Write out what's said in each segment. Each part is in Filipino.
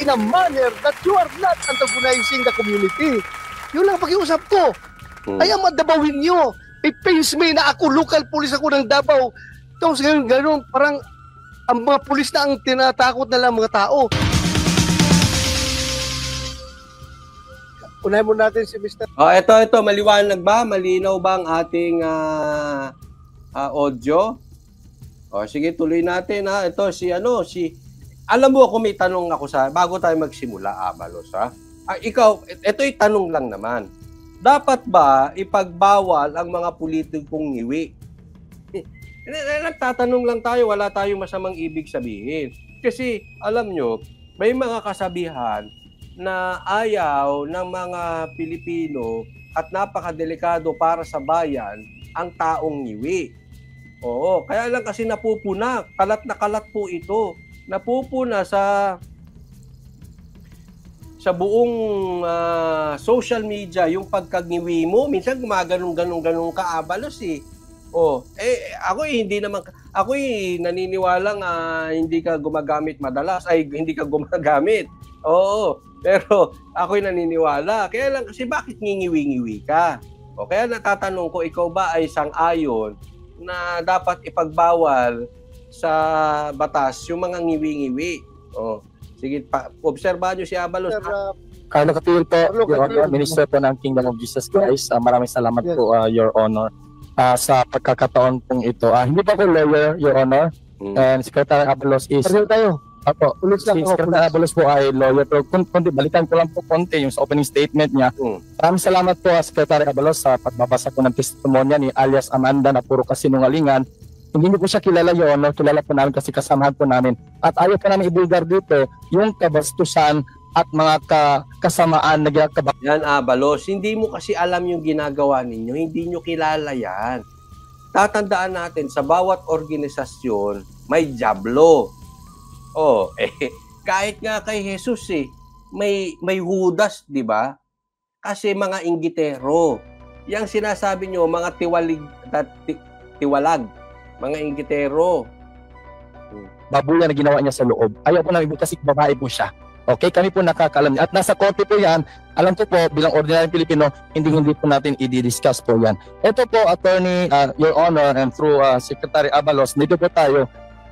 in a manner that you are not antagonizing the community. Yun lang pag-iusap ko. Kaya madabawin nyo. It-pains me na ako, local police ako ng Davao. Tapos ganun, parang ang mga pulis na ang tinatakot na lang mga tao. Unahin mo natin si Mr. Ito, maliwanag ba? Malinaw ba ang ating audio? Sige, tuloy natin ha. Ito, alam mo ako may tanong ako bago tayo magsimula, Abalos ha. Ikaw, ito'y tanong lang naman. Dapat ba ipagbawal ang mga politikong ngiwi? Nagtatanong lang tayo, wala tayong masamang ibig sabihin. Kasi, alam nyo, may mga kasabihan na ayaw ng mga Pilipino at napakadelikado para sa bayan ang taong ngiwi. Oo, kaya lang kasi napupuna. Kalat na kalat po ito. Napupuna sa buong social media yung pagkagngiwi mo. Minsan gumaganong-ganong ka, Abalos eh. Ako naniniwalang hindi ka gumagamit madalas. Hindi ka gumagamit. Oo, pero ako'y naniniwala. Kaya lang kasi bakit ngingiwi-ngiwi ka? Kaya natatanong ko, ikaw ba ay sang-ayon na dapat ipagbawal sa batas yung mga ngiwi-ngiwi? Sige, obserbahan nyo si Abalos. Carlo Catil po, Your Honor, Minister po ng Kingdom of Jesus Christ. Maraming salamat po, Your Honor, sa pagkakataon pong ito. Hindi pa po lawyer, Your Honor, and Secretary Abalos is... Pareho tayo. Apo, si Secretary Abalos po ay lawyer, pero balikan ko lang po konti yung sa opening statement niya. Maraming salamat po, Secretary Abalos, sa pagbabasa ko ng testimonya ni alias Amanda na puro kasinungalingan. Hindi niyo po siya kilala, Your Honor. Kilala po namin kasi kasamahan po namin. At ayaw po namin ibulgar dito yung kabastusan at mga kasamaan na ginagawa. Yan, Abalos. Hindi mo kasi alam yung ginagawa ninyo. Hindi nyo kilala yan. Tatandaan natin, sa bawat organisasyon, may jablo. Kahit nga kay Jesus may Judas, di ba? Kasi mga inggitero. Yang sinasabi nyo, mga tiwalag. Mga inggitero. Babuyan na ginawa niya sa loob. Ayaw po namin kasi babae po siya. Okay, kami po nakakaalam niya. At nasa korte po yan. Alam ko po, bilang ordinaryong Pilipino, hindi po natin i-discuss po yan. Ito po, Attorney, Your Honor, and through Secretary Abalos, dito po tayo,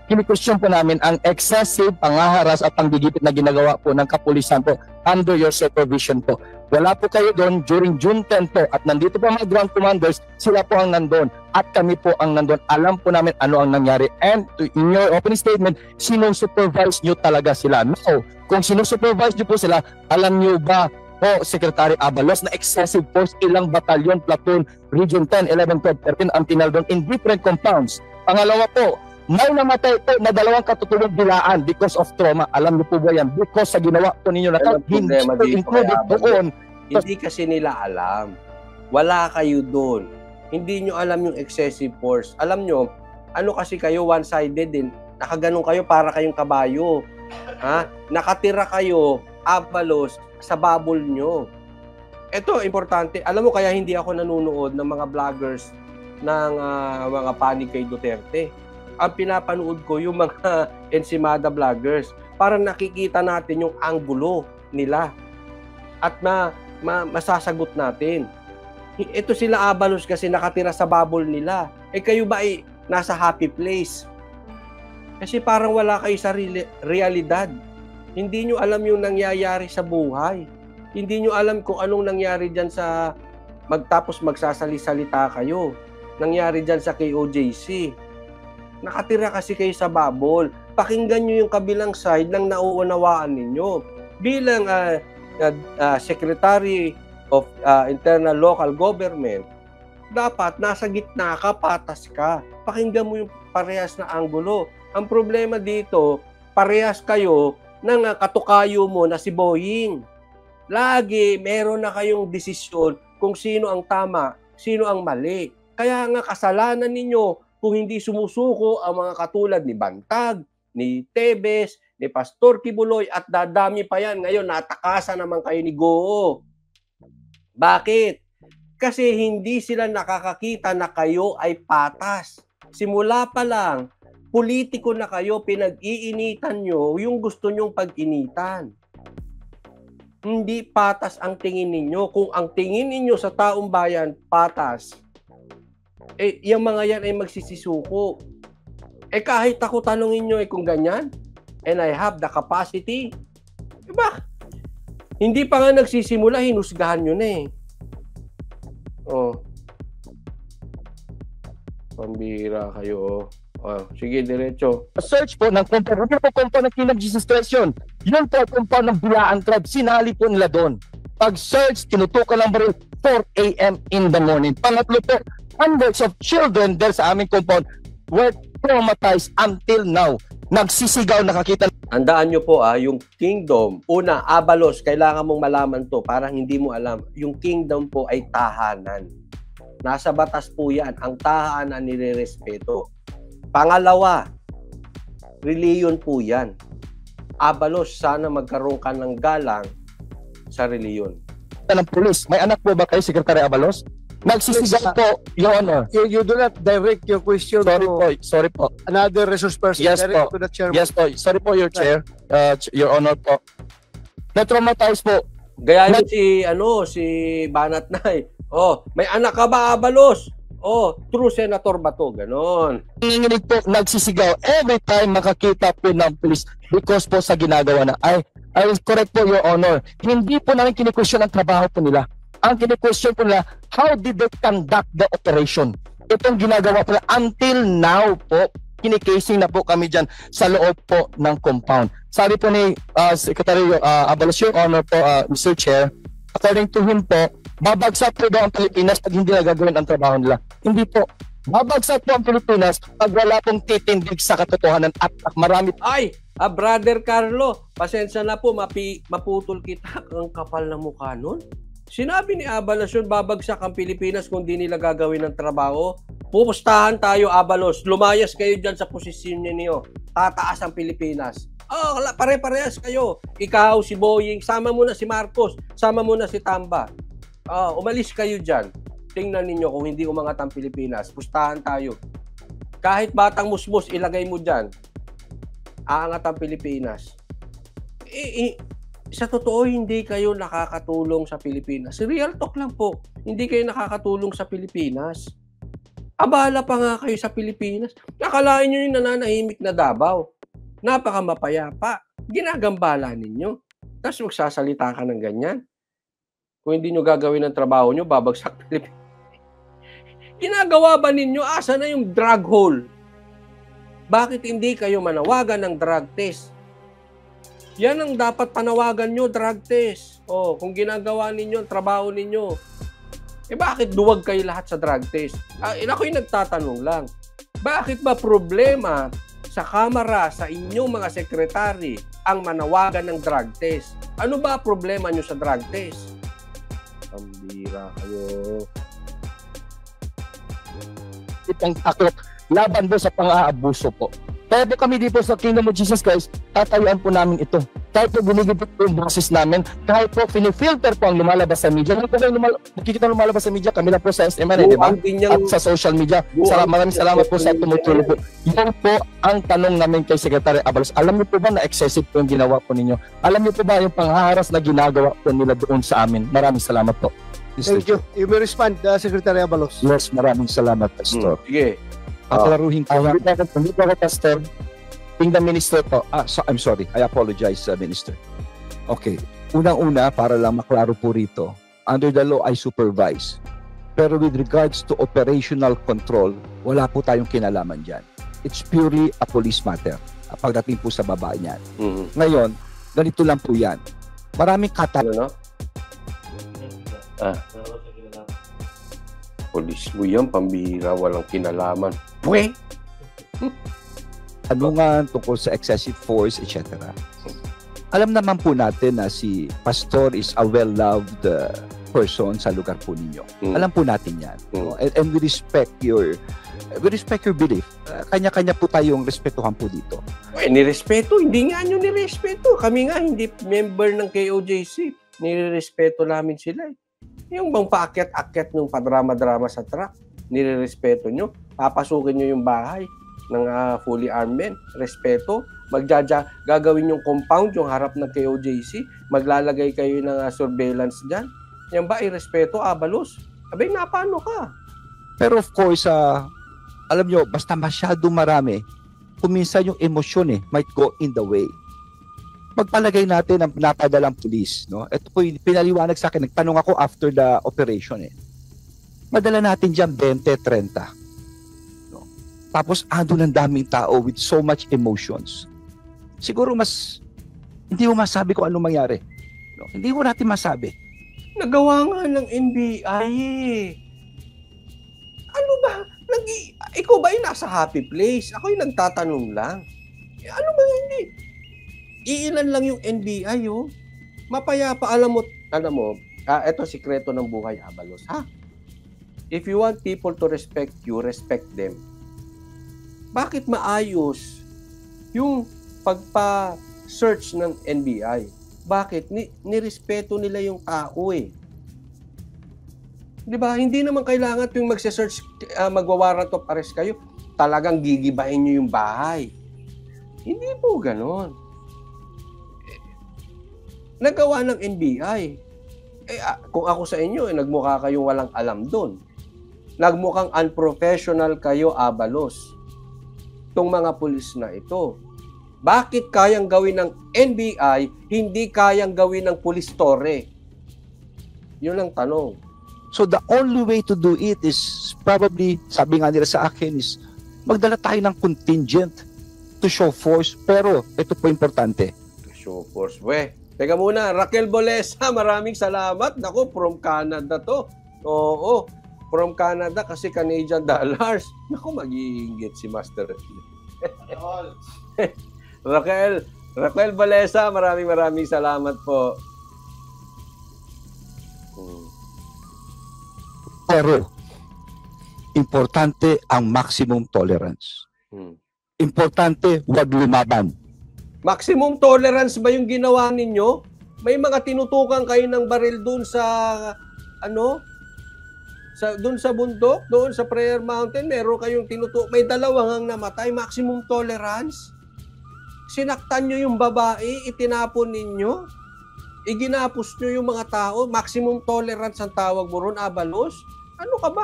kini-question po namin ang excessive pangaharas at panggigipit na ginagawa po ng kapulisan po under your supervision po. Wala po kayo doon during June 10 po at nandito po mga ground commanders, sila po ang nandun at kami po ang nandun. Alam po namin ano ang nangyari and in your opening statement, sinusupervise nyo talaga sila. Now, kung sinusupervise nyo po sila, alam nyo ba po, Secretary Abalos, na excessive force, ilang batalyon, platoon, Region 10, 11, 12, 13 ang tinaldon in different compounds. Pangalawa po, may namatay po na 2 katutulong bilaan because of trauma. Alam niyo po ba yan? Because sa ginawa po ninyo na hindi included doon. Hindi kasi nila alam. Wala kayo doon. Hindi nyo alam yung excessive force. Alam nyo, ano kasi kayo, one-sided din. Nakaganon kayo para kayong kabayo. Nakatira kayo, Abalos, sa bubble nyo. Ito, importante. Alam mo, kaya hindi ako nanonood ng mga vloggers ng mga panig kay Duterte. Ang pinapanood ko yung mga Ensimada vloggers para nakikita natin yung anggulo nila at masasagot natin. Ito sila Abalos kasi nakatira sa bubble nila. Kayo ba ay nasa happy place? Kasi parang wala kayo sa realidad. Hindi nyo alam yung nangyayari sa buhay. Hindi nyo alam kung anong nangyari dyan tapos magsasali-salita kayo. Nangyari dyan sa KOJC. Nakatira kasi kayo sa bubble. Pakinggan nyo yung kabilang side ng nauunawaan ninyo. Bilang Secretary of Internal Local Government, dapat nasa gitna ka, patas ka. Pakinggan mo yung parehas na anggulo. Ang problema dito, parehas kayo ng katukayo mo na si Boying. Lagi meron na kayong desisyon kung sino ang tama, sino ang mali. Kaya nga kasalanan ninyo kung hindi sumusuko ang mga katulad ni Bantag, ni Tebes, ni Pastor Kibuloy at dadami pa yan. Ngayon, natakasan naman kayo ni Goo. Bakit? Kasi hindi sila nakakakita na kayo ay patas. Simula pa lang, politiko na kayo, pinag-iinitan nyo yung gusto nyong pag-initan. Hindi patas ang tingin ninyo. Kung ang tingin ninyo sa taong bayan, patas, yung mga yan ay magsisisuko. Kahit ako tanungin nyo kung ganyan, and I have the capacity, diba? Hindi pa nga nagsisimula, hinusgahan nyo na eh. Pambira kayo. Sige, diretso. Search po ng compound. Hindi po compound ng King of Jesus Christ yun. Yun po compound ng Bulaan Tribe. Sinali po nila doon. Pag-search, tinutukan ng baril 4 a.m. in the morning. Pangatlo po, hundreds of children there sa aming compound were traumatized until now. Nagsisigaw, nakakita. Andaan nyo po yung kingdom. Una, Abalos, kailangan mong malaman to. Parang hindi mo alam. Yung kingdom po ay tahanan. Nasa batas po yan. Ang tahanan nire-respeto. Pangalawa, reliyon po yan. Abalos, sana magkaroon ka ng galang sa reliyon. Ng pulis. May anak po ba kayo, Secretary Abalos? Nagsisigaw po, Your Honor. You do not direct your question Sorry po. another resource person. Yes direct po. to the chairman. Yes po. Sorry po, Your Chair. Your Honor po. Na-traumatize po. Gaya nyo si Banat Nay. May anak ka ba, Abalos? True senator ba to? Ganon. Nanginginig po, nagsisigaw every time makakita po ng police because po sa ginagawa na. I correct po, Your Honor. Hindi po namin kini-question ang trabaho po nila. Ang kini-question po nila, how did they conduct the operation? Itong ginagawa po nila until now po, kinikasing na po kami dyan sa loob po ng compound. Sabi po ni Secretary Abalos, Your Honor po, Mr. Chair, according to him po, babagsak po daw ang Pilipinas pag hindi na gagawin ang trabaho nila. Hindi po. Babagsak po ang Pilipinas pag wala pong titindig sa katotohanan at marami. Brother Carlo, pasensya na po, maputol kita. Ang kapal na mukha nun. Sinabi ni Abalos yun, babagsak ang Pilipinas kung di nila gagawin ang trabaho. Pupustahan tayo, Abalos. Lumayas kayo dyan sa posisyon niyo. Tataas ang Pilipinas. Pare-parehas kayo. Ikaw, si Boying, sama mo na si Marcos, sama mo na si Tamba. Umalis kayo dyan. Tingnan ninyo kung hindi umangat ang Pilipinas. Pustahan tayo. Kahit batang musmus, ilagay mo dyan. Aangat ang Pilipinas. Sa totoo, hindi kayo nakakatulong sa Pilipinas. Real talk lang po. Hindi kayo nakakatulong sa Pilipinas. Abala pa nga kayo sa Pilipinas. Nakalain nyo yung nananahimik na Davao. Napaka mapayapa. Ginagambala ninyo. Tapos magsasalita ka ng ganyan. Kung hindi nyo gagawin ang trabaho nyo, babagsak Pilipinas. Ginagawa ba ninyo? Asa na yung drug hole? Bakit hindi kayo manawagan ng drug test? Yan ang dapat panawagan nyo, drug test. Kung ginagawa ninyo, ang trabaho ninyo. Bakit duwag kayo lahat sa drug test? Ako'y nagtatanong lang. Bakit ba problema sa Kamara, sa inyong mga sekretary, ang manawagan ng drug test? Ano ba problema nyo sa drug test? Pambira kayo. Itong takot laban po sa pang-aabuso po. Kaya po kami dito sa Kingdom of Jesus Christ, tatayuan po namin ito. Kahit po binigibit po yung boses namin, kahit po pinifilter po ang lumalabas sa media. Hindi po kayo makikita lumalabas sa media, kami na po sa SMN, di ba? At sa social media. Maraming salamat po sa tumutulong po. Yan po ang tanong namin kay Secretary Abalos. Alam niyo po ba na excessive po yung ginawa po ninyo? Alam niyo po ba yung pangharas na ginagawa po nila doon sa amin? Maraming salamat po. Thank you. You may respond, Secretary Abalos. Yes, maraming salamat, Pastor. Sige. Paklaruhin ko. Hindi po ako, Pastor. Kingdom Minister po. I'm sorry. I apologize, Minister. Okay. Unang-una, para lang maklaro po rito, under the law, I supervise. Pero with regards to operational control, wala po tayong kinalaman dyan. It's purely a police matter. Pagdating po sa baba niyan. Ngayon, ganito lang po yan. Maraming Polis mo yan, pambihira, walang kinalaman. tanungan tungkol sa excessive force, etc. Alam naman po natin na si Pastor is a well-loved person sa lugar po ninyo. Alam po natin yan. And we respect your belief. Kanya-kanya po tayong respetuhan po dito. Nirespeto, hindi nga nyo nirespeto. Kami nga, hindi member ng KOJC. Nirespeto namin sila. Yung bang paakyat-akyat ng padrama-drama sa truck, nirerespeto nyo, papasukin nyo yung bahay. ng fully armed men. Respeto. Gagawin yung compound, yung harap ng KOJC. Maglalagay kayo ng surveillance dyan. Yan ba ay respeto, Abalos? Abay, napano ka? Pero of course, alam nyo, basta masyadong marami, kuminsan yung emosyon might go in the way. Magpalagay natin ang napadalang pulis. No? Ito po yung pinaliwanag sa akin. Nagtanong ako after the operation. Madala natin dyan 20, 30. No? Tapos ando ng daming tao with so much emotions. Siguro hindi mo masabi kung anong mangyari. No? Hindi mo natin masabi. Nagawa nga ng NBI Ano ba? Ikaw ba yung nasa happy place? Ako yung nagtatanong lang. Ano ba hindi? Iilan lang yung NBI, oh. Mapayapa, alam mo, eto sikreto ng buhay, Abalos, ha? If you want people to respect you, respect them. Bakit maayos yung pagpa-search ng NBI? Bakit? Nirespeto nila yung tao, eh. Di ba? Hindi naman kailangan tuwing magse-search, magwa-warrant of arrest kayo, talagang gigibahin nyo yung bahay. Hindi po ganon. Nagawa ng NBI. Kung ako sa inyo, nagmukha kayong walang alam doon. Nagmukhang unprofessional kayo, Abalos. Itong mga pulis na ito. Bakit kayang gawin ng NBI, hindi kayang gawin ng Police Torre? Yun ang tanong. So the only way to do it is probably, sabi nga nila sa akin, is magdala tayo ng contingent to show force. Pero ito po importante. To show force, Teka muna, Raquel Bolesa, maraming salamat. Naku, from Canada to. Oo, from Canada kasi Canadian dollars. Naku, mag-iinggit si Master. Raquel Bolesa, maraming salamat po. Pero, importante ang maximum tolerance. Importante, huwag lumaban. Maximum tolerance ba yung ginawa ninyo? May mga tinutukan kayo ng baril doon sa, doon sa bundok, doon sa Prayer Mountain, meron kayong may dalawang namatay, maximum tolerance? Sinaktan nyo yung babae, itinapon ninyo? Iginapos nyo yung mga tao, maximum tolerance ang tawag mo ron, Abalos? Ano ka ba?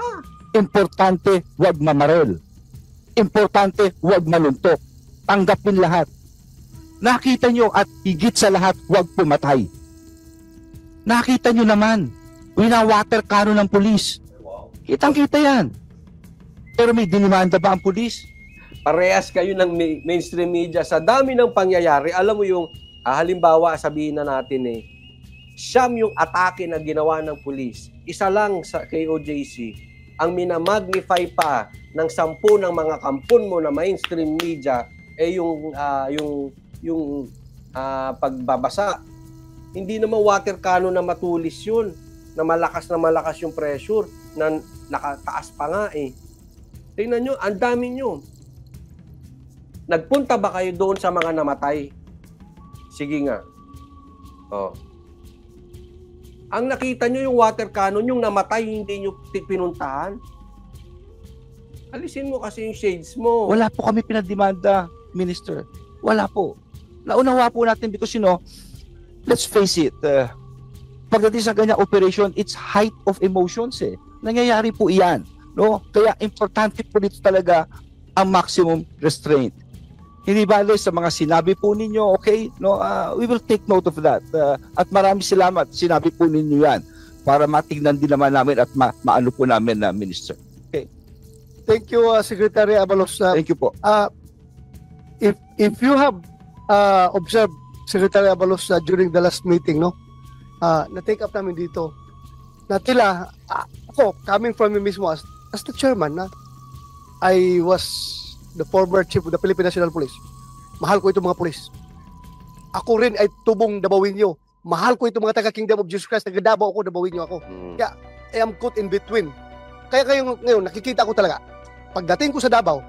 Importante, huwag mamaril. Importante, huwag maluntok. Tanggapin lahat. Nakita nyo at higit sa lahat, huwag pumatay. Nakita nyo naman, winawater cannon ng pulis. Kitang-kita yan. Pero may dinimanda ba ang pulis? Parehas kayo ng mainstream media. Sa dami ng pangyayari, alam mo yung, halimbawa, sabihin na natin siyam yung atake na ginawa ng pulis. Isa lang sa KOJC, ang minamagnify pa ng 10 ng mga kampon mo na mainstream media, yung pagbabasa. Hindi naman water cannon na matulis yun, na malakas yung pressure, na nakataas pa nga Tingnan nyo, ang dami nyo. Nagpunta ba kayo doon sa mga namatay? Sige nga. Ang nakita nyo yung water cannon, yung namatay, hindi nyo pinuntahan. Alisin mo kasi yung shades mo. Wala po kami pinademanda, Minister. Wala po. Naunawa po natin because, let's face it, pagdating sa ganyang operation, it's height of emotions Nangyayari po iyan. No? Kaya importante po dito talaga ang maximum restraint. Hindi bale sa mga sinabi po ninyo, okay? No, we will take note of that. At maraming salamat, sinabi po ninyo yan para matignan din naman namin at maano po namin na Minister. Okay. Thank you, Secretary Abalos. Thank you po. If you have observed, Secretary Abalos, during the last meeting, na-take up namin dito, na tila, ako, coming from me mismo as the chairman, I was the former chief of the Philippine National Police. Mahal ko itong mga police. Ako rin ay tubong Dabawinyo. Mahal ko itong mga taga-Kingdom of Jesus Christ. Taga-Davao ako, Dabawinyo ako. Kaya, I am caught in between. Kaya ngayon, nakikita ko talaga. Pagdating ko sa Davao,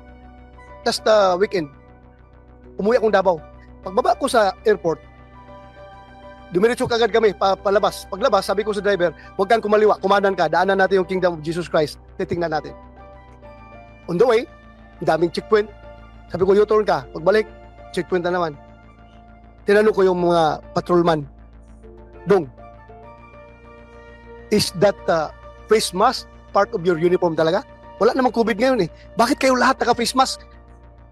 last weekend, umuwi akong Davao. Pagbaba ko sa airport, dumiretso kagad kami, palabas. Paglabas, sabi ko sa driver, huwag kang kumaliwa, kumanan ka, daanan natin yung Kingdom of Jesus Christ. Titingnan natin. On the way, daming checkpoint, Sabi ko, U-turn ka. Pagbalik, checkpoint na naman. Tinanong ko yung mga patrolman. Dong, is that face mask part of your uniform talaga? Wala namang COVID ngayon eh. Bakit kayo lahat naka-face mask?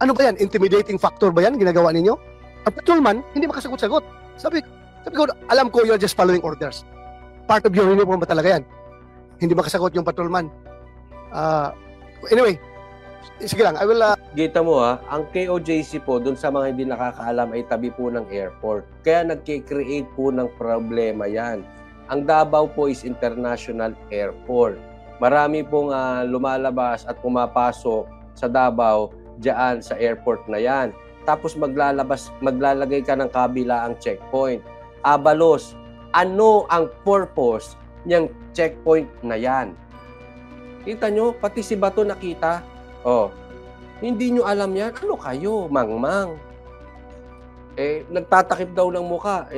Ano ba yan? Intimidating factor ba yan? Ginagawa ninyo? Ang patrolman, hindi makasagot-sagot. Sabi ko, alam ko you're just following orders. Part of your uniform ba talaga yan? Hindi makasagot yung patrolman. Anyway, sige lang, I will... Kita mo ang KOJC po, dun sa mga hindi nakakaalam, ay tabi po ng airport. Kaya nagkikreate po ng problema yan. Ang Davao po is international airport. Marami pong lumalabas at pumapasok sa Davao diyan sa airport na yan. Tapos maglalagay ka ng kabilaang checkpoint. Abalos, ano ang purpose niyang checkpoint na yan? Kita nyo, pati si Bato nakita. Hindi nyo alam yan. Ano kayo, mangmang? Nagtatakip daw ng muka.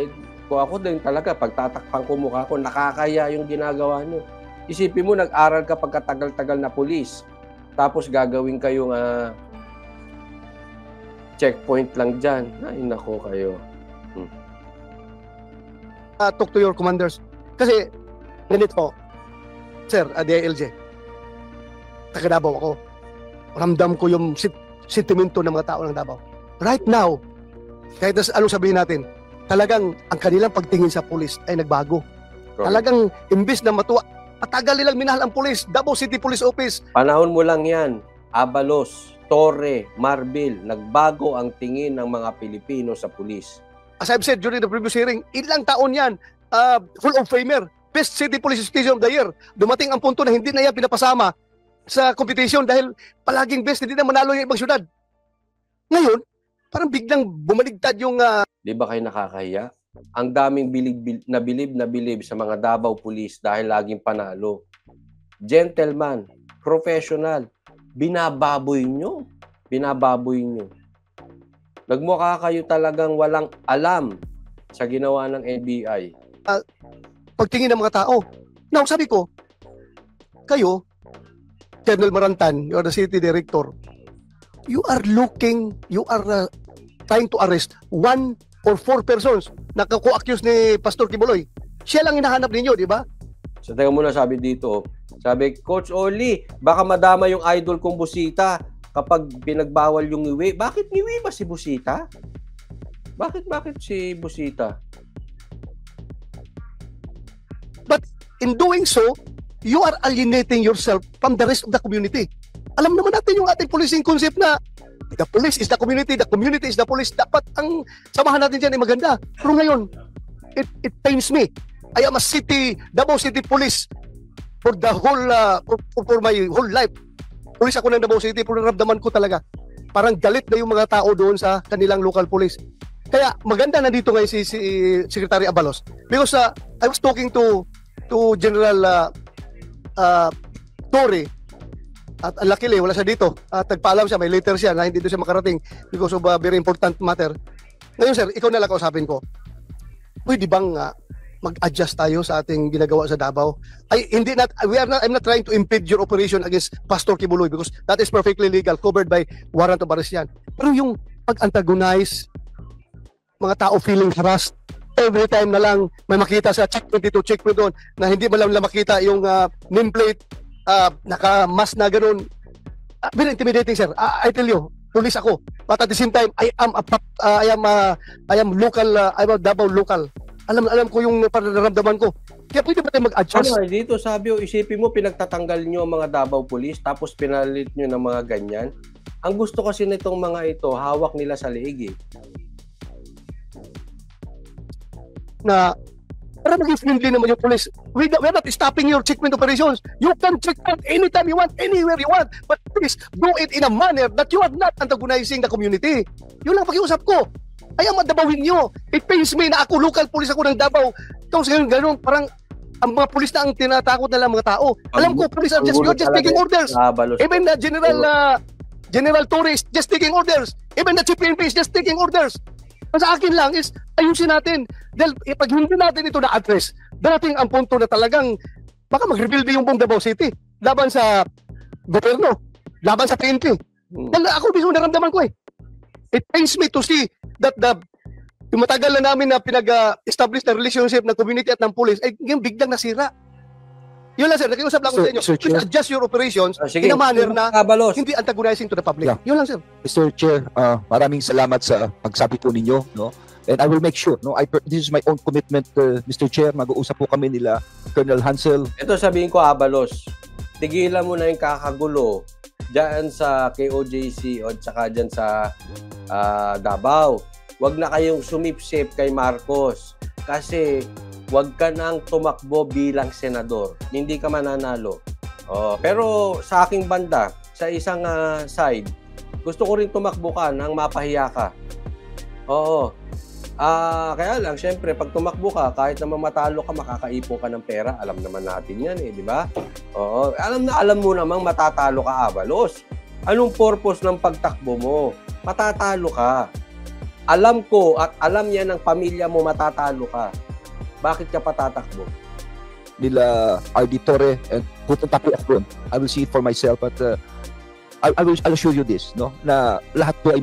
Kung ako din talaga, pag tatakpan ko mukha ko, nakakaya yung ginagawa nyo. Isipin mo, nag-aral ka pagkatagal-tagal na pulis. Tapos gagawin kayong checkpoint lang dyan. Ay, nako kayo. Talk to your commanders. Kasi, ganito, Sir, DILJ, taga Davao ako. Ramdam ko yung sentimento ng mga tao ng Davao. Right now, kahit anong sabihin natin, talagang ang kanilang pagtingin sa pulis ay nagbago. Talagang imbis na matuwa, patagal nilang minahal ang pulis, Davao City Police Office. Panahon mo lang yan, Abalos, Torre, Marbil, nagbago ang tingin ng mga Pilipino sa pulis. As I've said during the previous hearing, ilang taon yan, Hall of Famer, Best City Police Station of the Year. Dumating ang punto na hindi na yan pinapasama sa competition dahil palaging best, hindi na manalo yung ibang syudad. Ngayon, parang biglang bumaligtad yung... Di ba kayo nakakahiya? Ang daming bilib sa mga Davao Police dahil laging panalo. Gentleman, professional, binababoy nyo. Nagmukha kayo talagang walang alam sa ginawa ng NBI. Pagtingin ng mga tao. Now, sabi ko, kayo, Colonel Marantan, you are the city director, you are trying to arrest 1 or 4 persons na ko-accuse ni Pastor Kibuloy. Siya lang hinahanap ninyo, di ba? So, teka muna, sabi dito, sabi, Coach Oli, baka madama yung idol kong Busita kapag pinagbawal yung ngiwi. Bakit ngiwi ba si Busita? Bakit si Busita? But in doing so, you are alienating yourself from the rest of the community. Alam naman natin yung ating policing concept na the police is the community is the police. Dapat ang samahan natin dyan ay maganda. Pero ngayon, it pains me. I am a Davao City Police for the whole, for my whole life. Police ako ng Davao City, pero naramdaman ko talaga. Parang galit na yung mga tao doon sa kanilang local police. Kaya maganda na dito ngayon si Secretary Abalos. Because I was talking to General Torre, at luckily wala siya dito at nagpaalam siya, may letter siya na hindi doon siya makarating because of a very important matter. Ngayon sir, ikaw na lang kausapin ko, pwede bang mag-adjust tayo sa ating ginagawa sa Davao? I'm not trying to impede your operation against Pastor Kibuloy because that is perfectly legal, covered by warrant of arrest yan. Pero yung pag-antagonize, mga tao feeling harassed, every time na lang may makita sa checkpoint dito, checkpoint doon, na hindi mo lang makita yung nameplate, naka-mask na gano'n. Very intimidating, sir. I tell you, police ako. But at the same time, I am local, I'm a Davao local. Alam ko yung nararamdaman ko. Kaya pwede ba tayo mag-adjust? Dito sabi, isipin mo, pinagtatanggal nyo ang mga Davao Police, tapos pinalit nyo ng mga ganyan. Ang gusto kasi nitong mga ito, hawak nila sa leeg. Na para maging friendly naman yung police. We're not stopping your checkpoint operations. You can check out anytime you want, anywhere you want. But please, do it in a manner that you are not antagonizing the community. Yun lang pakiusap ko. Ay, ang madabawin nyo. It pains me na ako, local police ako ng Davao. Tapos ganun, parang ang mga police na ang tinatakot na lang mga tao. Alam ko, police are you're just taking orders. Even the General Torres just taking orders. Even the Chief PNP is just taking orders. Sa akin lang is ayusin natin. Dahil pag hindi natin ito na-address, darating ang punto na talagang baka mag-rebuild yung buong Davao City laban sa gobyerno, laban sa PNP. Dahil ako mismo naramdaman ko It pains me to see that yung matagal na namin na pinag-establish na relationship ng community at ng police, ay yung biglang nasira. Yun lang, sir. Nakiusap lang ako sa inyo. Sir Please Chair. adjust your operations Sige. in a manner na Abalos. hindi antagonizing to the public. Yeah. Yun lang, sir. Mr. Chair, maraming salamat sa pagsabi po ninyo, no? And I will make sure, no? This is my own commitment, Mr. Chair. Mag-uusap po kami nila, Colonel Hansel. Ito sabihin ko, Abalos, tigilan mo na yung kakagulo dyan sa KOJC o tsaka dyan sa Davao. Huwag na kayong sumipsip kay Marcos kasi huwag ka nang tumakbo bilang senador. Hindi ka mananalo. Pero sa aking banda, sa isang side, gusto ko rin tumakbo ka nang mapahiya ka. Oo. Kaya lang, syempre, pag tumakbo ka, kahit naman matalo ka, makakaipo ka ng pera. Alam naman natin yan di ba? Oo. Alam mo namang matatalo ka, Abalos. Anong purpose ng pagtakbo mo? Matatalo ka. Alam ko at alam niya ng pamilya mo matatalo ka. Bakit ka patatakbo? Nila RD Torre, and pupunta po ako doon. I will see it for myself, but I'll assure you this, no, na lahat po ay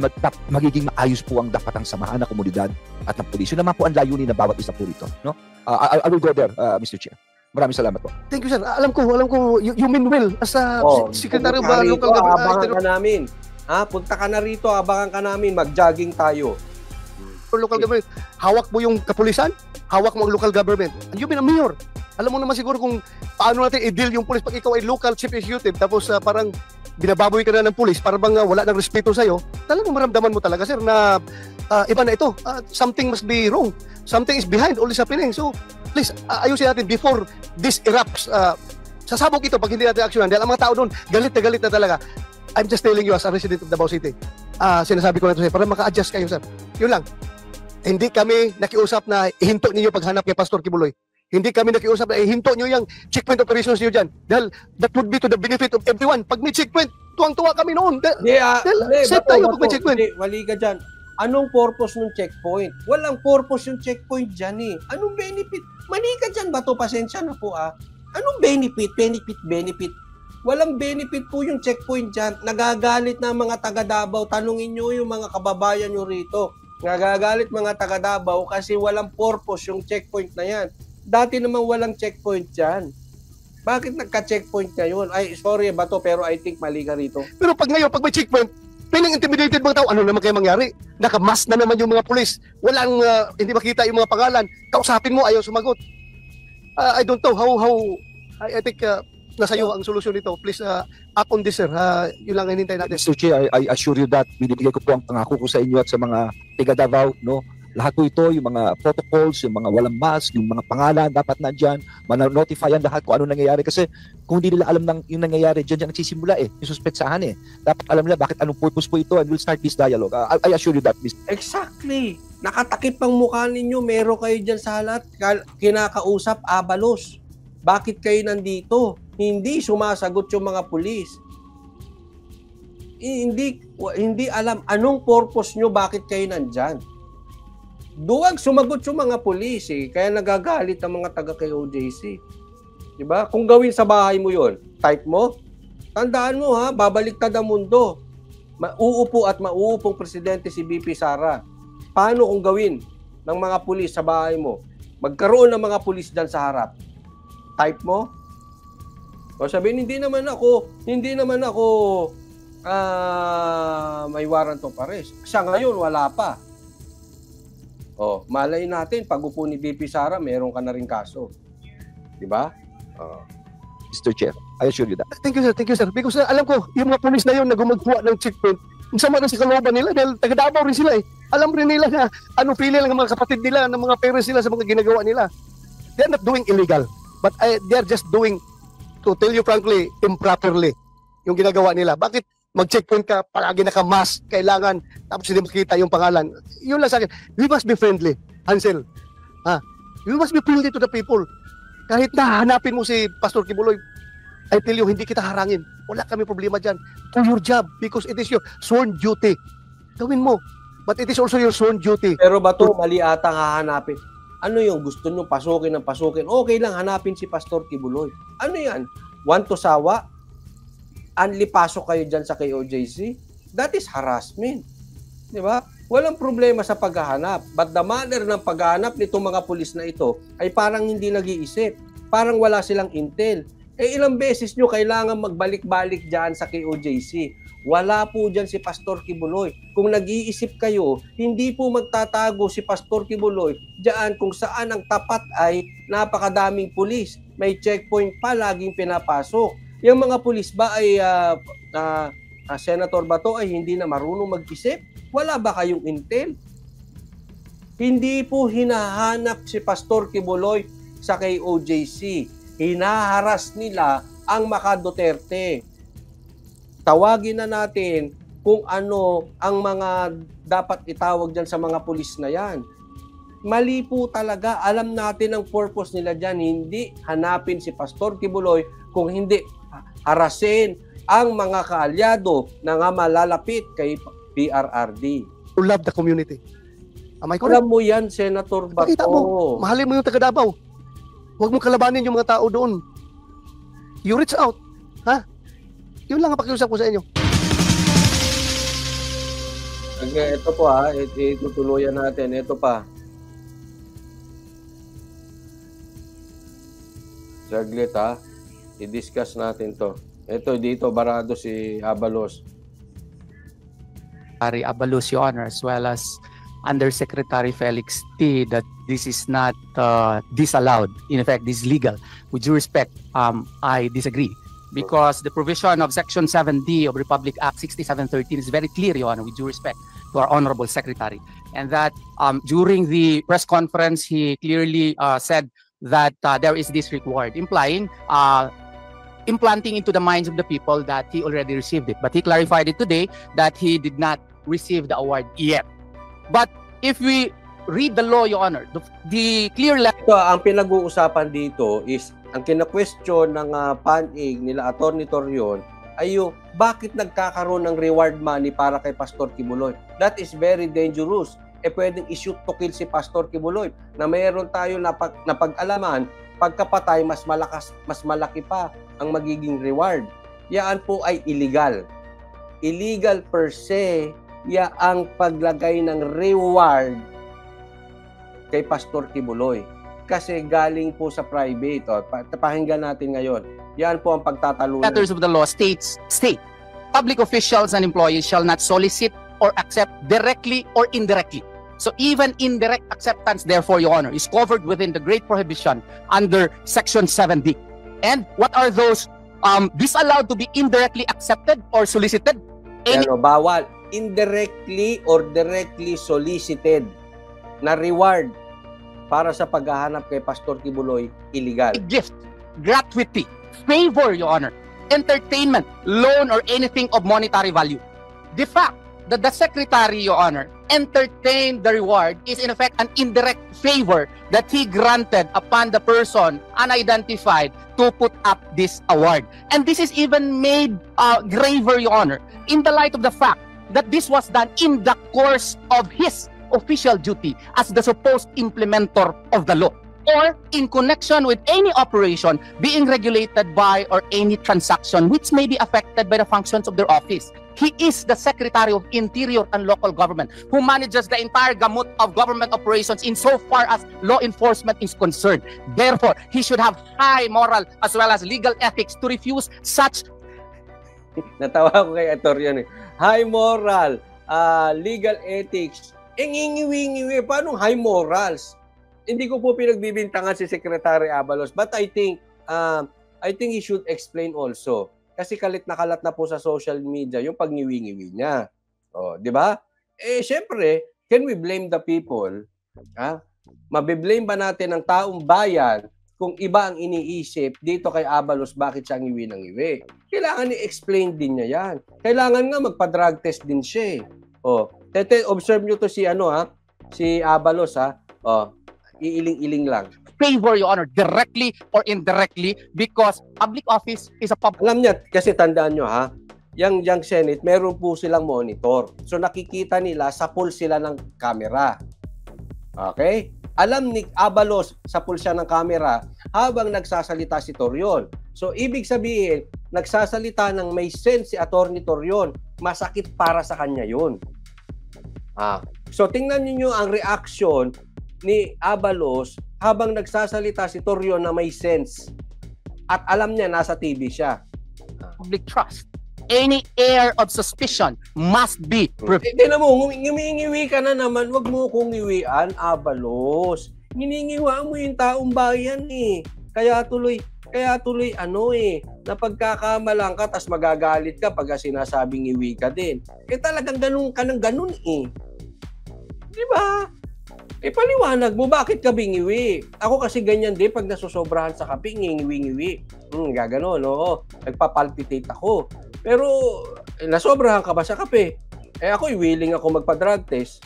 magiging maayos po ang dapat ang samahan ng komunidad at ng pulis. Yun naman po ang layunin ng bawat isa po rito, no? I will go there, Mr. Chair. Maraming salamat po. Thank you, sir. Alam ko, you mean well as a Secretary of Local Abangan Government. ka namin. Punta ka na rito, abangan ka namin, mag-jogging tayo. Local government. Hawak mo yung kapulisan, hawak mo ang local government. And you've been a mayor. Alam mo naman siguro kung paano natin i-deal yung police pag ikaw ay local chief executive tapos parang binababoy ka na ng police para bang wala nang respeto sa'yo. Talagang maramdaman mo talaga, sir, na iba na ito. Something must be wrong. Something is behind all this happening. So, please, ayusin natin before this erupts. Sasabog ito pag hindi natin aksyonan. Dahil ang mga tao doon, galit na talaga. I'm just telling you as a resident of Davao City. Sinasabi ko na ito sa'yo para maka-adjust kayo, sir. Yun lang. Hindi kami nakiusap na ihinto ninyo paghanap kay Pastor Kibuloy. Hindi kami nakiusap na ihinto nyo yung checkpoint operations nyo dyan. Dahil that would be to the benefit of everyone. Pag may checkpoint, tuwang-tuwa kami noon. Set tayo pag may checkpoint. Wali ka dyan. Anong purpose ng checkpoint? Walang purpose yung checkpoint dyan eh. Anong benefit? Mali ka dyan, Bato. Pasensya na po Anong benefit? Benefit. Walang benefit po yung checkpoint dyan. Nagagalit na mga taga Davao. Tanungin nyo yung mga kababayan nyo rito. Nagagalit mga taga Davao kasi walang purpose yung checkpoint na yan. Dati naman walang checkpoint dyan. Bakit nagka-checkpoint ngayon? Ay, sorry Bato, pero I think mali ka rito. Pero pag ngayon, pag may checkpoint, piling intimidated mga tao, ano naman kaya mangyari? Nakamas na naman yung mga pulis. Walang, hindi makita yung mga pangalan. Kausapin mo, ayaw sumagot. I don't know how I think nasa iyo ang solusyon nito. Please, act on this, sir. Yun lang hinintay natin. Mr. Chair, I assure you that binibigay ko po ang pangako ko sa inyo at sa mga taga Davao, no? Lahat po ito, yung mga protocols, yung mga walang mask, yung mga pangalan dapat nandyan, notifyan lahat kung ano nangyayari. Kasi kung hindi nila alam ng yung nangyayari, dyan nagsisimula yung suspetsahan Dapat alam nila bakit anong purpose po ito and we'll start this dialogue. I assure you that, Mr. Exactly. Nakatakip ang mukha ninyo, meron kayo dyan sa halat, kinakausap, Abalos. Bakit kayo nandito? Hindi sumasagot yung mga pulis. Hindi alam anong purpose nyo, bakit kayo nandyan. Duwag sumagot yung mga pulis kaya nagagalit ang mga taga KOJC. Diba? Kung gawin sa bahay mo yon, type mo, tandaan mo babaliktad ang mundo. Uupo at mauupong presidente si BP Sara. Paano kung gawin ng mga pulis sa bahay mo? Magkaroon ng mga pulis dyan sa harap. Type mo? O sabihin, hindi naman ako may warrant of arrest. Sa ngayon, wala pa. Malay natin, pag upo ni BP Sara, meron ka na rin kaso. Diba? Mr. Chair, I assure you that. Thank you, sir. Because alam ko, yung mga pulis na yun na gumagawa ng checkpoint, ang sama na sa kalooban nila dahil taga-Davao rin sila Alam rin nila na ano pili lang ng mga kapatid nila, ng mga parents nila sa mga ginagawa nila. They're not doing illegal, but they're just doing, to tell you frankly, improperly yung ginagawa nila. Bakit mag-checkpoint ka, palagi naka-mask, kailangan, tapos hindi makita yung pangalan. Yun lang sa akin. We must be friendly, Hansel. We must be friendly to the people. Kahit na hanapin mo si Pastor Kibuloy, I tell you, hindi kita harangin. Wala kami problema dyan. Do your job because it is your sworn duty. Gawin mo. But it is also your sworn duty. Pero Bato, mali ata hahanapin. Ano yung gusto nyo pasukin ng pasukin? Okay lang, hanapin si Pastor Kibuloy. Ano yan? Want to sawa? Anli pasok kayo dyan sa KOJC? That is harassment. Di ba? Walang problema sa paghahanap. But the manner ng paghahanap nitong mga pulis na ito ay parang hindi nag-iisip. Parang wala silang intel. Ilang beses nyo kailangan magbalik-balik dyan sa KOJC. Wala po dyan si Pastor Kibuloy. Kung nag-iisip kayo, hindi po magtatago si Pastor Kibuloy dyan kung saan ang tapat ay napakadaming pulis. May checkpoint pa, laging pinapasok. Yung mga pulis ba ay, Senator Bato, ay hindi na marunong mag-isip? Wala ba kayong intel? Hindi po hinahanap si Pastor Kibuloy sa KOJC. Hinaharas nila ang Maka Duterte. Tawagin na natin kung ano ang mga dapat itawag dyan sa mga pulis na yan. Mali po talaga. Alam natin ang purpose nila dyan. Hindi hanapin si Pastor Kibuloy, kung hindi harasin ang mga kaalyado na nga malalapit kay PRRD. To love the community. Am I correct? Alam mo yan, Senator Bato. Pakita mo, mahalin mo yung taga Davao. Huwag mo kalabanin yung mga tao doon. You reach out. Ha? Yun lang ang pakiusap ko sa inyo. Okay, ito po ha. Itutuluyan natin. Ito pa. Saglit ha. I-discuss natin to. Ito, dito, barado si Abalos. Abalos, Your Honor, as well as Undersecretary Felix T, that this is not disallowed. In fact, this is legal. With due respect, I disagree. Because the provision of Section 7D of Republic Act 6713 is very clear, Your Honor, with due respect to our Honorable Secretary. And that during the press conference, he clearly said that there is this reward, implying implanting into the minds of the people that he already received it. But he clarified it today that he did not receive the award yet. But if we read the law, Your Honor, the clear Ito, ang pinag-uusapan dito is, ang kina-question ng panig nila Atty. Torion ay yung bakit nagkakaroon ng reward money para kay Pastor Kibuloy. That is very dangerous. Pwedeng i-shoot to kill si Pastor Kibuloy na mayroon tayo na pag-alaman, pagkapatay, mas malaki pa ang magiging reward. Yan po ay illegal. Illegal per se, ang paglagay ng reward kay Pastor Kibuloy. Kasi galing po sa private. Pakinggan natin ngayon. Yan po ang pagtatalunan. letters of the law state, public officials and employees shall not solicit or accept directly or indirectly. So even indirect acceptance, therefore, Your Honor, is covered within the great prohibition under Section 7D. And what are those disallowed to be indirectly accepted or solicited? Bawal. Indirectly or directly solicited na reward para sa paghahanap kay Pastor Kibuloy, illegal. Gift, gratuity, favor, Your Honor, entertainment, loan, or anything of monetary value. The fact that the Secretary, Your Honor, entertained the reward is in effect an indirect favor that he granted upon the person unidentified to put up this award. And this is even made graver, Your Honor, in the light of the fact that this was done in the course of his official duty as the supposed implementer of the law, or in connection with any operation being regulated by or any transaction which may be affected by the functions of their office. He is the Secretary of Interior and Local Government who manages the entire gamut of government operations insofar as law enforcement is concerned. Therefore, he should have high moral as well as legal ethics to refuse such. Natawa ko kay Atorian eh. High moral, legal ethics. Ngiwi-ngiwi, paano high morals? Hindi ko po pinagbibintangan si Secretary Abalos, but I think he should explain also. Kasi kalit na po sa social media yung pagngiwi-ngiwi niya. Oh, 'di ba? Syempre, can we blame the people? Mabiblame ba natin ang taong bayan kung iba ang iniisip dito kay Abalos, bakit siya ngiwi ng ngiwi? Kailangan i-explain din niya yan. Kailangan nga magpa-drug test din siya. Oh, observe nyo to si si Abalos iiling-iling lang. Favor, Your Honor, directly or indirectly, because public office is a public. Alam niya, kasi tandaan nyo yung Senate, meron po silang monitor. So nakikita nila, sa pool sila ng camera. Okay? Alam ni Abalos, sa pool siya ng camera habang nagsasalita si Torion. So ibig sabihin, nagsasalita ng may sense si Atty. Torion, masakit para sa kanya yun. So tingnan niyo ang reaction ni Abalos habang nagsasalita si Torion na may sense. At alam niya nasa TV siya. Public trust. Any air of suspicion must be Tingnan mo, ngumingiwi ka na naman. Wag mo kong iwian, Abalos. Hiningiwaan mo yung taong bayan eh. Kaya tuloy napagkakamalang ka tas magagalit ka pag sinasabing iwi ka din. Talagang ganun ka ng ganun eh. Di ba? Paliwanag mo, bakit ka bingiwi? Ako kasi ganyan din pag nasusobrahan sa kape, ngingiwi-ngiwi. Gaganon, oo. Nagpapalpitate ako. Pero, nasobrahan ka ba sa kape? Ako, willing ako magpa-drug test.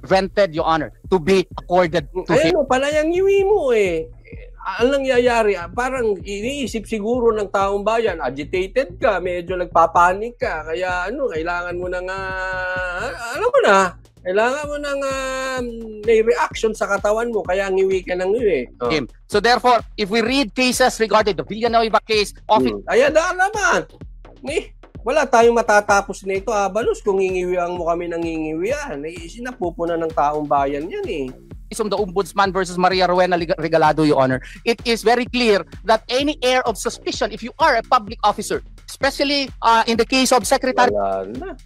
Granted, Your Honor, to be accorded to him. Ayun, pala yung ngiwi mo eh. Ang nangyayari, parang iniisip siguro ng taong bayan, agitated ka, medyo nagpapanik ka, kaya kailangan mo nang, kailangan mo nang may reaction sa katawan mo, kaya ngiwi ka ng ngiwi. Him. So therefore, if we read cases regarding the Villanueva case, Ayan na naman. Wala tayong matatapos nito, Abalos, kung ngingiwian mo kami ng ngingiwian. Sinapupuna ng taong bayan yan eh. From the Ombudsman versus Maria Rowena Regalado, Your Honor, it is very clear that any air of suspicion, if you are a public officer, especially in the case of Secretary... Wala na.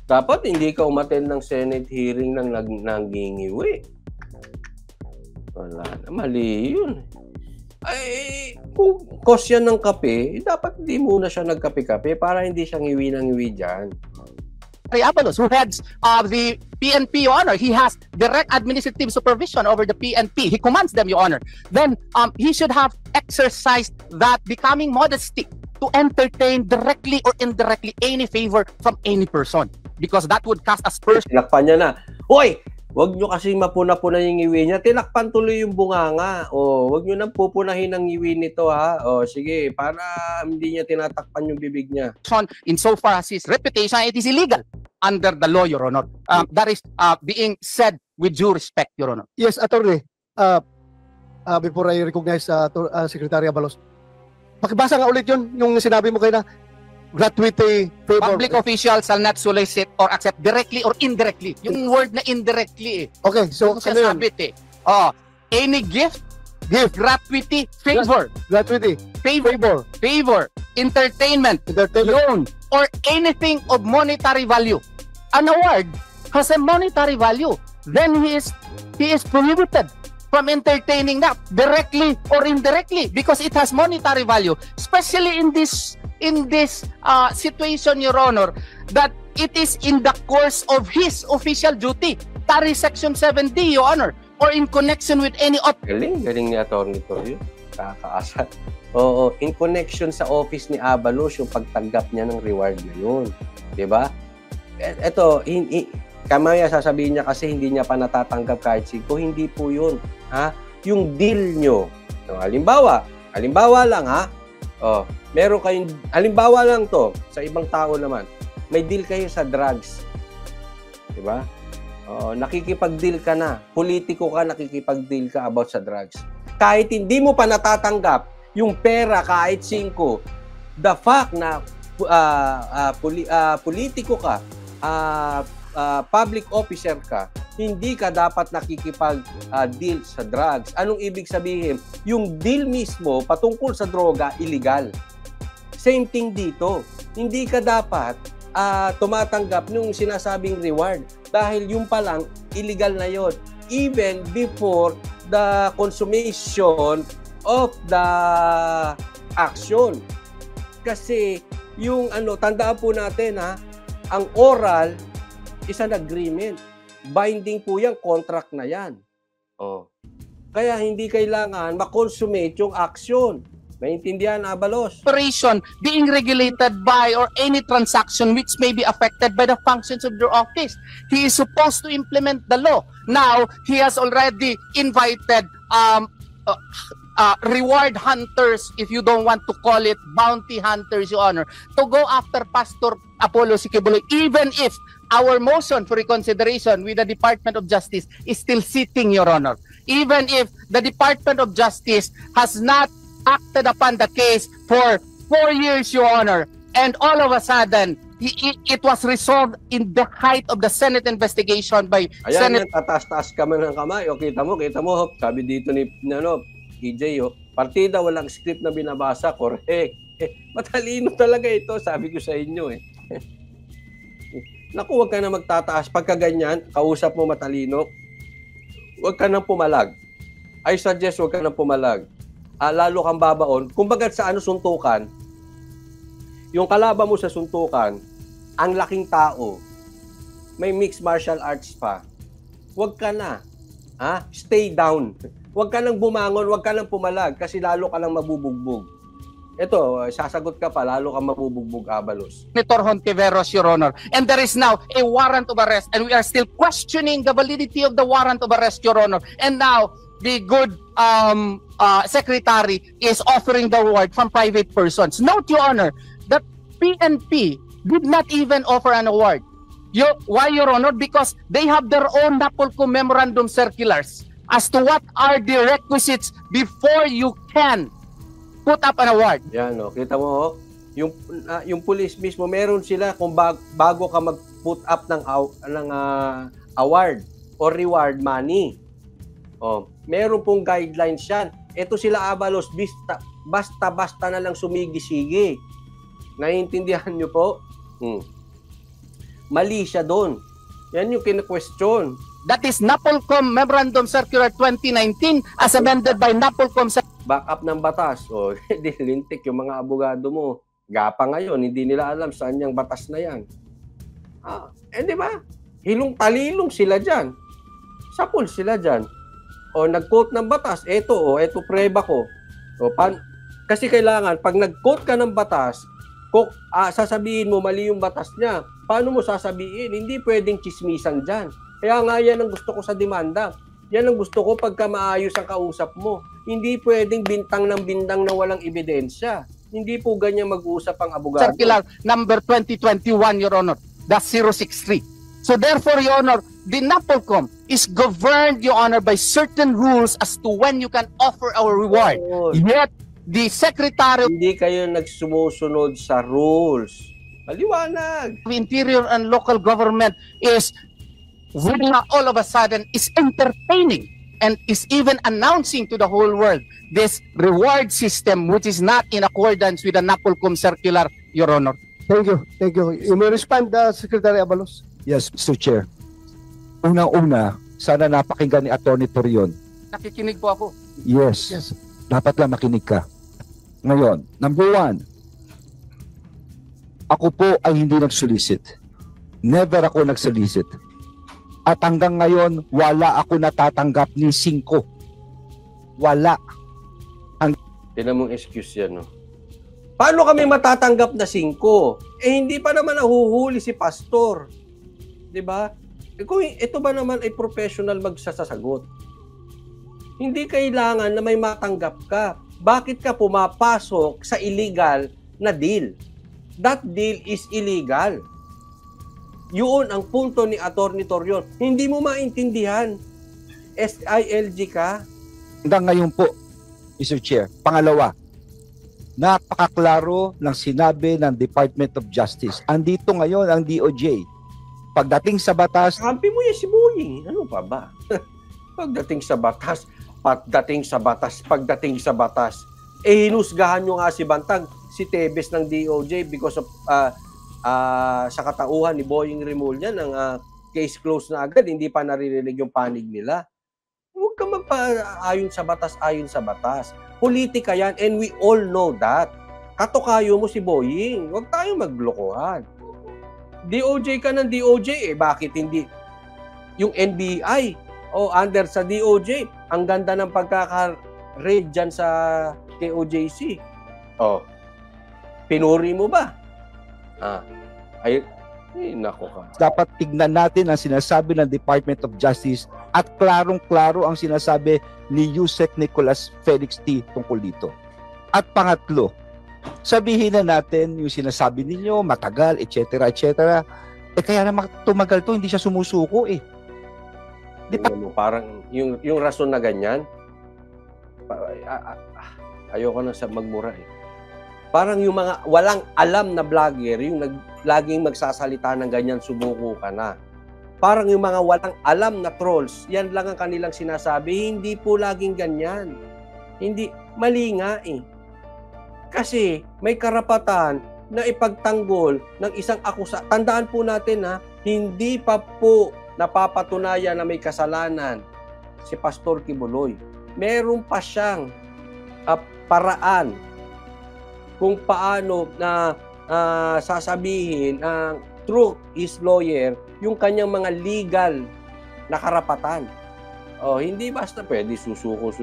Dapat hindi ka umattend ng Senate hearing ng nangingiwi. Wala na. Mali yun. Kung cause yan ng kape, dapat hindi muna siya nagkape-kape para hindi siya ngiwi ng ngiwi dyan. Abalos, who heads the PNP, Your Honor, he has direct administrative supervision over the PNP. He commands them, Your Honor. Then he should have exercised that becoming modesty to entertain directly or indirectly any favor from any person, because that would cast aspersions. Tinakpan niya na. Hoy! Huwag nyo kasi mapuna-puna yung ngiwi niya. Tinakpan tuloy yung bunganga. Huwag nyo nang pupunahin ang ngiwi nito ha. Sige, para hindi niya tinatakpan yung bibig niya. Insofar as his reputation, it is illegal under the law, Your Honor. That is being said with due respect, Your Honor. Yes, Attorney. Before I recognize Secretary Abalos, pakibasa nga ulit yun, yung sinabi mo kayo na gratuity favor. Public officials shall not solicit or accept directly or indirectly. Yung word na indirectly eh. Okay, so Ano siya sabit eh. Any gift, gratuity, favor, favor, entertainment, loan, or anything of monetary value. An award has a monetary value. Then he is prohibited from entertaining that directly or indirectly because it has monetary value, especially in this situation, Your Honor, that it is in the course of his official duty. That is Section 7D, Your Honor, or in connection with any Galing ni Atty. Torion. Kakaasa. Oo, in connection sa office ni Abalos, yung pagtanggap niya ng reward na yun. Diba? Ito, kamaya sasabihin niya kasi hindi niya pa natatanggap kahit siko. Hindi po yun. Ha? Yung deal nyo. Halimbawa lang ha. Meron kayong, halimbawa lang to, sa ibang tao naman, may deal kayo sa drugs. Diba? Nakikipag-deal ka na. Politiko ka, nakikipag-deal ka about sa drugs. Kahit hindi mo pa natatanggap yung pera kahit 5, the fact na politiko ka, public officer ka, hindi ka dapat nakikipag-deal sa drugs. Anong ibig sabihin? Yung deal mismo patungkol sa droga, illegal. Same thing dito. Hindi ka dapat tumatanggap nung sinasabing reward dahil yung palang illegal na yon, even before the consummation of the action. Kasi yung tandaan po natin ang oral is an agreement. Binding po yan, contract na yan. Kaya hindi kailangan ma-consummate yung action. Maintindihan, Abalos? Operation being regulated by or any transaction which may be affected by the functions of your office. He is supposed to implement the law. Now, he has already invited reward hunters, if you don't want to call it bounty hunters, Your Honor, to go after Pastor Apollo Sikibuloy, even if our motion for reconsideration with the Department of Justice is still sitting, Your Honor. Even if the Department of Justice has not acted upon the case for 4 years, Your Honor, and all of a sudden, it was resolved in the height of the Senate investigation by Ayan, Senate. yan, tataas-taas ka man ng kamay. O, kita mo, sabi dito ni EJ, partida, walang script na binabasa, correct. Matalino talaga ito, sabi ko sa inyo eh. Naku, huwag ka na magtataas. Pagka ganyan, kausap mo matalino, huwag ka nang pumalag. I suggest huwag ka nang pumalag. Lalo kang babaon. Kumbaga sa suntukan, yung kalaban mo sa suntukan, ang laking tao, may mixed martial arts pa, huwag ka na. Stay down. Huwag ka nang bumangon, huwag ka nang pumalag kasi lalo ka nang mabubugbog. Ito, sasagot ka pa, lalo ka mabubugbog, Abalos. Senator Hontiveros, Your Honor. And there is now a warrant of arrest, and we are still questioning the validity of the warrant of arrest, Your Honor. And now, the good secretary is offering the reward from private persons. Note, Your Honor, that PNP did not even offer an award. Why, Your Honor? Because they have their own NAPOLCO memorandum circulars as to what are the requisites before you can put up an award. Yan, kita mo, yung police mismo, meron sila kung bago ka mag-put up ng award or reward money. Meron pong guidelines yan. Ito sila, Abalos, basta-basta na lang sumigi-sige. Naiintindihan nyo po? Mali siya doon. Yan yung kina-question. That is NAPOLCOM Memorandum Circular 2019 as amended by NAPOLCOM. Back up ng batas. Lintik yung mga abogado mo. Gapa ngayon, hindi nila alam saan yung batas na yan. Di ba? Hilong-talilong sila dyan. Sapul sila dyan. Nag-quote ng batas. Eto preba ko. Kasi kailangan, pag nag-quote ka ng batas, sasabihin mo mali yung batas niya. Paano mo sasabihin? Hindi pwedeng chismisan dyan. Kaya nga yan ang gusto ko sa demanda. Yan ang gusto ko pagka maayos ang kausap mo. Hindi pwedeng bintang ng bintang na walang ebidensya. Hindi po ganyan mag-uusap ang abogado. Circular number 2021, Your Honor. That's 063. So therefore, Your Honor, the NAPOLCOM is governed, Your Honor, by certain rules as to when you can offer our reward. Yet, the Secretary of Hindi kayo nagsumusunod sa rules. Maliwanag. Interior and Local Government is all of a sudden is entertaining and is even announcing to the whole world this reward system which is not in accordance with the NAPOLCOM circular, Your Honor. Thank you. You may respond, Secretary Abalos. Yes, Mr. Chair. Unang-una, sana napakinggan ni Atty. Torion. Nakikinig po ako. Yes. Dapat lang makinig ka. Ngayon, number 1, ako po ay hindi nag-solicit. Never ako nag-solicit. At hanggang ngayon, wala ako natatanggap ni 5. Wala. Tinan mong excuse yan, no? Paano kami matatanggap na 5? Hindi pa naman nahuhuli si pastor. 'Di ba? Kung ito ba naman ay professional magsasagot? Hindi kailangan na may matanggap ka. Bakit ka pumapasok sa illegal na deal? That deal is illegal. Yun ang punto ni Atty. Torion. Hindi mo maintindihan. SILG ka. Hanggang ngayon po, Mr. Chair. Pangalawa, napakaklaro ng sinabi ng Department of Justice. Andito ngayon ang DOJ. Pagdating sa batas, Kampi mo yan si Boying. Ano pa ba? Pagdating sa batas. Hinusgahan nyo nga si Bantag, si Tebes ng DOJ because of sa katauhan ni Boying Remulla ng case closed na agad, hindi pa naririnig yung panig nila. Huwag ka magpa-ayon sa batas. Politika yan and we all know that. Katokayo mo si Boying. Huwag tayong maglokohan. DOJ ka ng DOJ, bakit hindi? Yung NBI, under sa DOJ, ang ganda ng pagkaka-raid dyan sa KOJC. Pinuri mo ba? Nako ka. dapat tignan natin ang sinasabi ng Department of Justice at klarong-klaro ang sinasabi ni Yusek Nicolas Felix T. tungkol dito. At pangatlo, sabihin na natin yung sinasabi ninyo, matagal, etc. Kaya naman tumagal to, hindi siya sumusuko eh. Parang yung rason na ganyan, ayoko na sa magmura eh. Parang yung mga walang alam na vlogger, yung laging magsasalita ng ganyan, sumuko ka na. Parang yung mga walang alam na trolls, yan lang ang kanilang sinasabi. Hindi po laging ganyan. Hindi, mali nga eh. Kasi may karapatan na ipagtanggol ng isang akusa. Tandaan po natin ha, hindi pa po napapatunayan na may kasalanan si Pastor Kibuloy. Meron pa siyang paraan kung paano na sasabihin through his lawyer yung kanyang mga legal na karapatan. Hindi basta pwede susuko.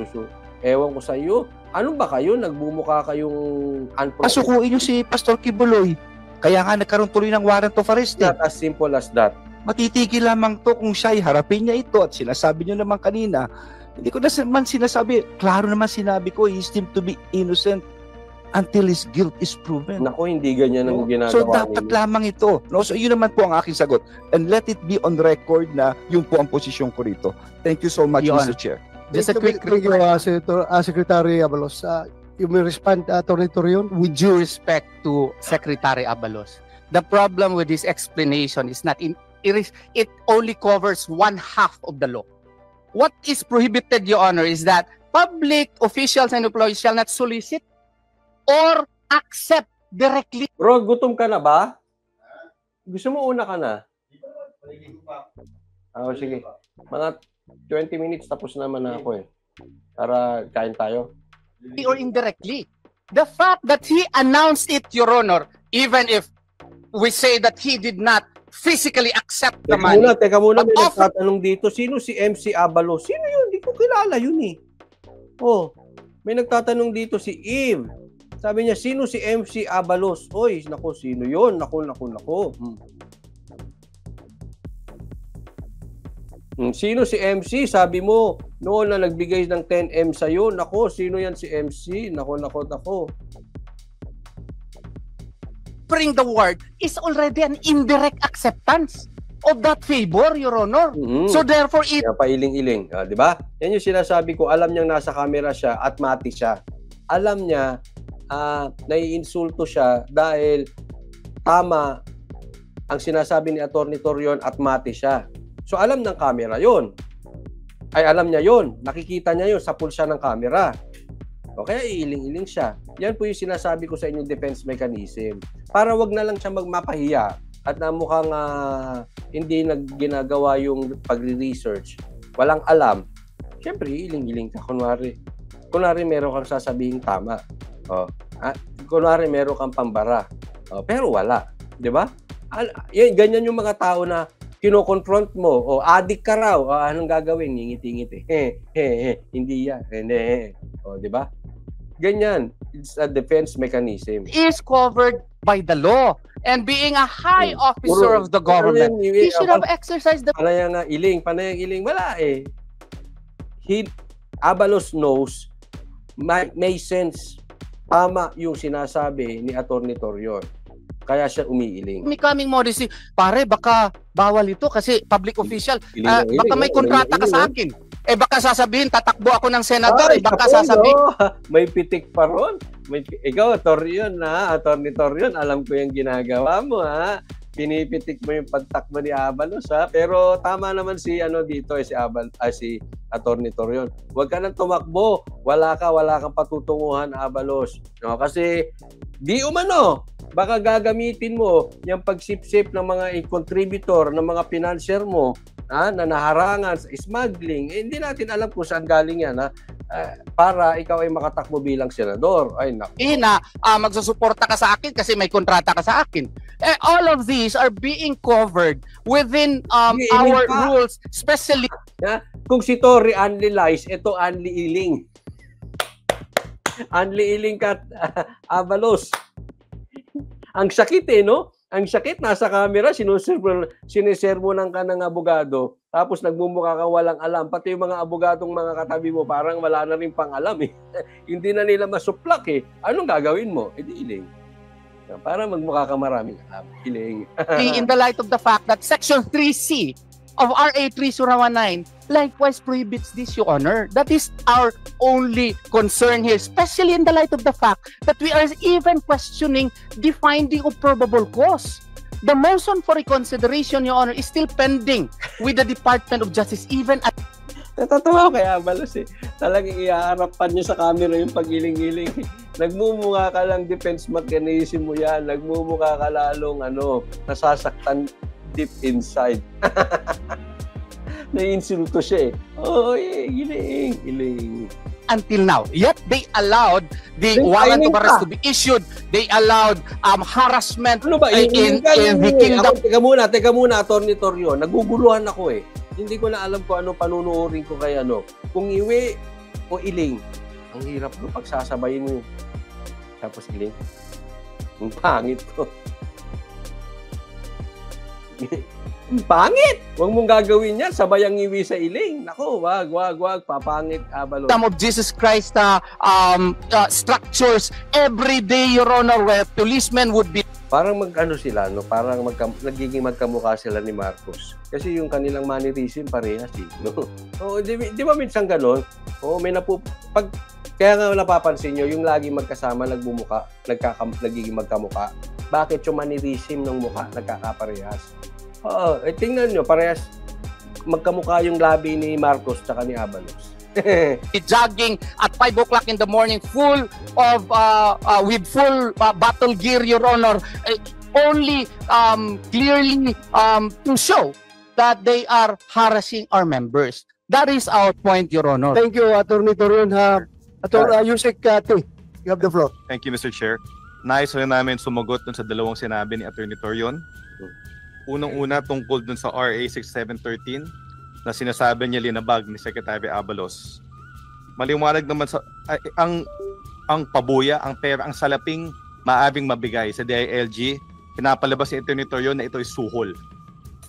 Ewan ko sa iyo, ano ba kayo? Nagbumuka kayong Pasukuin nyo si Pastor Kibuloy. Kaya nga nagkaroon tuloy ng warrant of arrest. Not as simple as that. Matitigil lamang to kung siya'y harapin niya ito. At sinasabi niyo naman kanina, hindi ko naman sinasabi, klaro naman sinabi ko, he is deemed to be innocent until his guilt is proven. Naku, hindi ganyan ang ginagawa So dapat ninyo. lamang ito. No? So yun naman po ang aking sagot. And let it be on record na yun po ang posisyon ko rito. Thank you so much, Your Mr. Honor. Chair. Just a quick Thank you, Secretary Abalos. You may respond, Attorney Torion? with due respect to Secretary Abalos, the problem with this explanation is not it only covers one half of the law. What is prohibited, Your Honor, is that public officials and employees shall not solicit or accept directly. Bro, gutom ka na ba? Gusto mo una ka na? Sige. Mga 20 minutes tapos naman na ako eh. Para kain tayo. Or indirectly. The fact that he announced it, Your Honor, even if we say that he did not physically accept the money. Teka muna, may But often- nagtatanong dito, sino si MC Abalos? Sino yun? Hindi ko kilala yun eh. May nagtatanong dito si Eve. Sabi niya, sino si MC Abalos? Oy, naku, sino yun? Naku. Sino si MC? Sabi mo, noon na nagbigay ng 10M sa'yo. Naku, sino yan si MC? Naku. Bring the word is already an indirect acceptance of that favor, Your Honor. So therefore, it Kaya pailing-iling, di ba? Yan yung sinasabi ko, alam niyang nasa camera siya at mati siya. Alam niya, naiinsulto siya dahil tama ang sinasabi ni Attorney Torion at mati siya. So alam ng camera yon. Ay alam niya yon. Nakikita niya yon sa pulsa ng camera. O kaya iiling-iling siya. Yan po yung sinasabi ko sa inyong defense mechanism. Para wag na lang siya magmapahiya at na mukhang hindi ginagawa yung pagre-research. Walang alam. Siyempre, iiling-iling ka. Kunwari meron kang sasabihin tama. Kunwari meron kang pambara. Pero wala. Di ba? Ganyan yung mga tao na kino-confront mo, addict ka raw, anong gagawin? Ngingiti-ngiti. Hindi yan. Di ba? Ganyan. It's a defense mechanism. is covered by the law. And being a high officer of the government, he should have exercised the... Panayang iling. Wala eh. Abalos knows, may sense. Tama yung sinasabi ni Attorney Torion. Kaya siya umiiling. Becoming modesty, pare, baka bawal ito kasi public official. Baka may kontrata ka sa akin. Baka sasabihin, tatakbo ako ng senador. Baka sasabihin. May pitik pa ron. Ikaw, Torion Attorney Torion, alam ko yung ginagawa mo ha. Pinipitik mo yung pagtakbo ni Abalos ha. Pero tama naman si si Attorney Torion. Huwag ka nang tumakbo. Wala kang patutunguhan, Abalos. No, kasi di umano, baka gagamitin mo yung pagsipsip ng mga contributor, ng mga financier mo na naharangan sa smuggling. Hindi natin alam kung saan galing yan para ikaw ay makatakbo bilang senador. Ay naku. Magsusuporta ka sa akin kasi may kontrata ka sa akin. All of these are being covered within our rules, especially kung si Tori Anli lies, ito Anli Iling. Anli Iling ka, Abalos. Ang sakit no? Ang sakit, nasa camera, sinisermo ng kanang abogado, tapos nagmumukha kang walang alam. Pati yung mga abogadong mga katabi mo, parang wala na rin pang alam Hindi na nila masuplak Anong gagawin mo? Iling. Para magmukha ka maraming alam. Iling. in the light of the fact that Section 3C of RA 3019 likewise prohibits this, Your Honor. That is our only concern here, especially in the light of the fact that we are even questioning the finding of probable cause. The motion for reconsideration, Your Honor, is still pending with the Department of Justice, even at Natatawa ko kaya Abalos eh. Talagang ihaarapan nyo sa camera yung pagiling-giling. Nagmumukha ka lang defense mechanism mo yan. Nagmumukha ka lalong nasasaktan deep inside. Naiinsulto siya eh. Oh, giling. until now. Yet they allowed the warrant of arrest to be issued. They allowed harassment Ano ba? in the kingdom. Teka muna, Atty. Torrio. Naguguluhan ako eh. Hindi ko na alam kung ano panunuorin ko kay Kung iwi o iling. Ang hirap no pagsasabayin mo. Tapos iling. Ang pangit ko. Ang pangit! Huwag mong gagawin yan. Sabay ang iwi sa iling. Nako, wag. Papangit, Abalos. Some of Jesus Christ structures every day, Your Honor, where policemen would be Parang sila, no? Parang nagiging magkamukha sila ni Marcos. Kasi yung kanilang mannerism parehas, eh, no? Oo, di ba minsan gano'n? Oo, may kaya nga napapansin nyo, yung lagi magkasama, nagiging magkamukha. Bakit yung mannerism ng mukha nagkakaparehas? Oo, tingnan nyo, parehas magkamukha yung labi ni Marcos tsaka ni Abalos. jogging at 5 o'clock in the morning, full of with full battle gear, Your Honor, only clearly to show that they are harassing our members. That is our point, Your Honor. Thank you, Atty. Torion. Yusek Kati, you have the floor. Thank you, Mr. Chair. Nais rin namin sumagot dun sa dalawang sinabi ni Atty. Torion. Unang-una tungkol dun sa RA 6713 na sinasabi niya linabag ni Secretary Abalos. Maliwanag naman sa ang pabuya, ang pera, ang salaping maaaring mabigay sa DILG, pinapalabas ni Atty. Torion na ito ay suhol.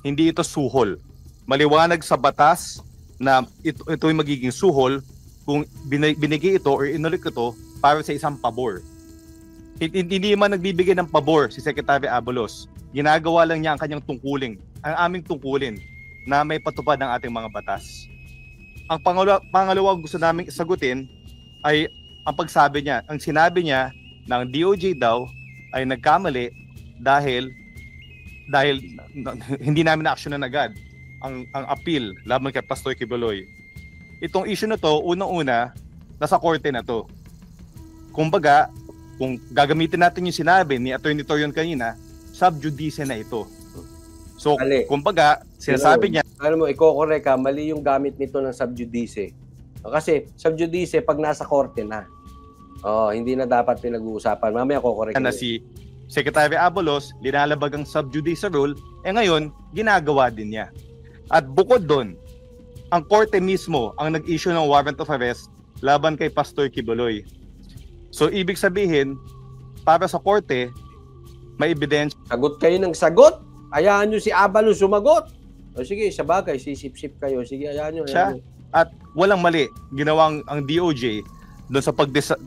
Hindi ito suhol. Maliwanag sa batas na ito ay magiging suhol kung binigay ito or inulit ito para sa isang pabor. Hindi man nagbibigay ng pabor si Secretary Abalos. Ginagawa lang niya ang kanyang tungkulin, ang aming tungkulin na may patupad ng ating mga batas. Ang pangalawa gusto namin sagutin ay ang pagsabi niya. Ang sinabi niya na ang DOJ daw ay nagkamali dahil hindi namin na-actionan agad ang appeal laban kay Pastor Quiboloy. Itong issue na to, unang-una, nasa korte na to. Kumbaga, kung gagamitin natin yung sinabi ni Atty. Torion kanina, sub judice na ito. So, kumbaga, sinasabi niya, i-correct ka, mali yung gamit nito ng sub judice. Kasi sub judice pag nasa korte na. Hindi na dapat pinag-uusapan. Mamaya ko-correct na si Secretary Abalos, linalabag ang sub judice rule, ngayon, ginagawa din niya. At bukod doon, ang korte mismo ang nag-issue ng warrant of arrest laban kay Pastor Quiboloy. So, ibig sabihin, para sa korte, may ebidensya. Sagot kayo ng sagot. Ayahan nyo si Abalos sumagot. O sige, sa bagay, sisip-sip kayo. Sige, ayahan nyo. At walang mali ginawang ang DOJ doon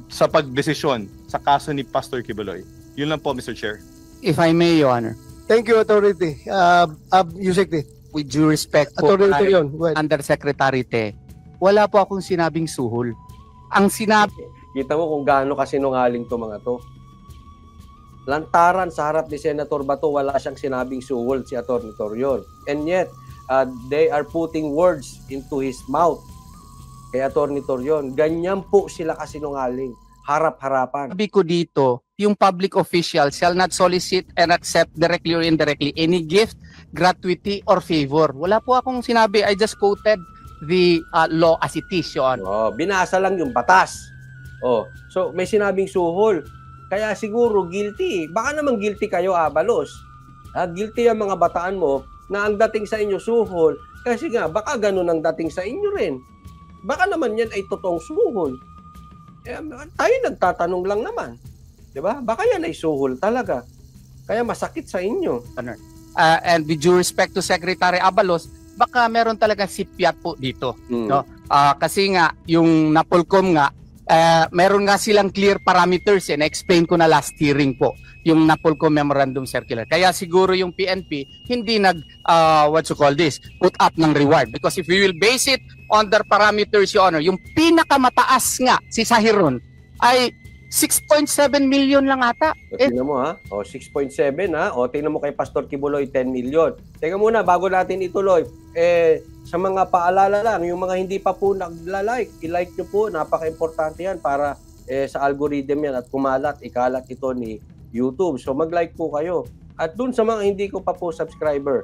sa pagdesisyon sa kaso ni Pastor Quiboloy. Yun lang po, Mr. Chair. If I may, Your Honor. Thank you, Authority. Yusek Te. With due respect po, Authority yun. Undersecretary Te, wala po akong sinabing suhol. Ang sinabi... Kita mo kung gaano kasinungaling to mga to. Lantaran sa harap ni Senator Bato, wala siyang sinabing suhol si Atty. Torion. And yet, they are putting words into his mouth kay Atty. Torion. Ganyan po sila kasinungaling. Harap-harapan. Sabi ko dito, yung public official shall not solicit and accept directly or indirectly any gift, gratuity, or favor. Wala po akong sinabi. I just quoted the law as it is, Your Honor. Binasa lang yung batas. So may sinabing suhol. Kaya siguro guilty. Baka naman guilty kayo, Abalos. Guilty ang mga bataan mo na ang dating sa inyo suhol. Kasi nga, baka ganun ang dating sa inyo rin. Baka naman yan ay totoong suhol. Tayo nagtatanong lang naman. Diba? Baka yan ay suhol talaga. Kaya masakit sa inyo. And with due respect to Secretary Abalos, baka meron talaga sipyat po dito. No? Kasi nga, yung Napolcom nga, meron nga silang clear parameters, na-explain ko na last hearing po, yung NAPOLCO Memorandum Circular. Kaya siguro yung PNP hindi put up ng reward. Because if we will base it on their parameters, Your Honor, yung pinakamataas nga si Sahiron ay 6.7 million lang ata. O, tingnan mo ha. O, 6.7 ha. O, tingnan mo kay Pastor Kibuloy, 10 million. Teka muna, bago natin ituloy. Sa mga paalala lang, yung mga hindi pa po nagla-like, i-like nyo po. Napaka-importante yan para sa algorithm yan at ikalat ito ni YouTube. So, mag-like po kayo. At dun sa mga hindi ko pa po subscriber,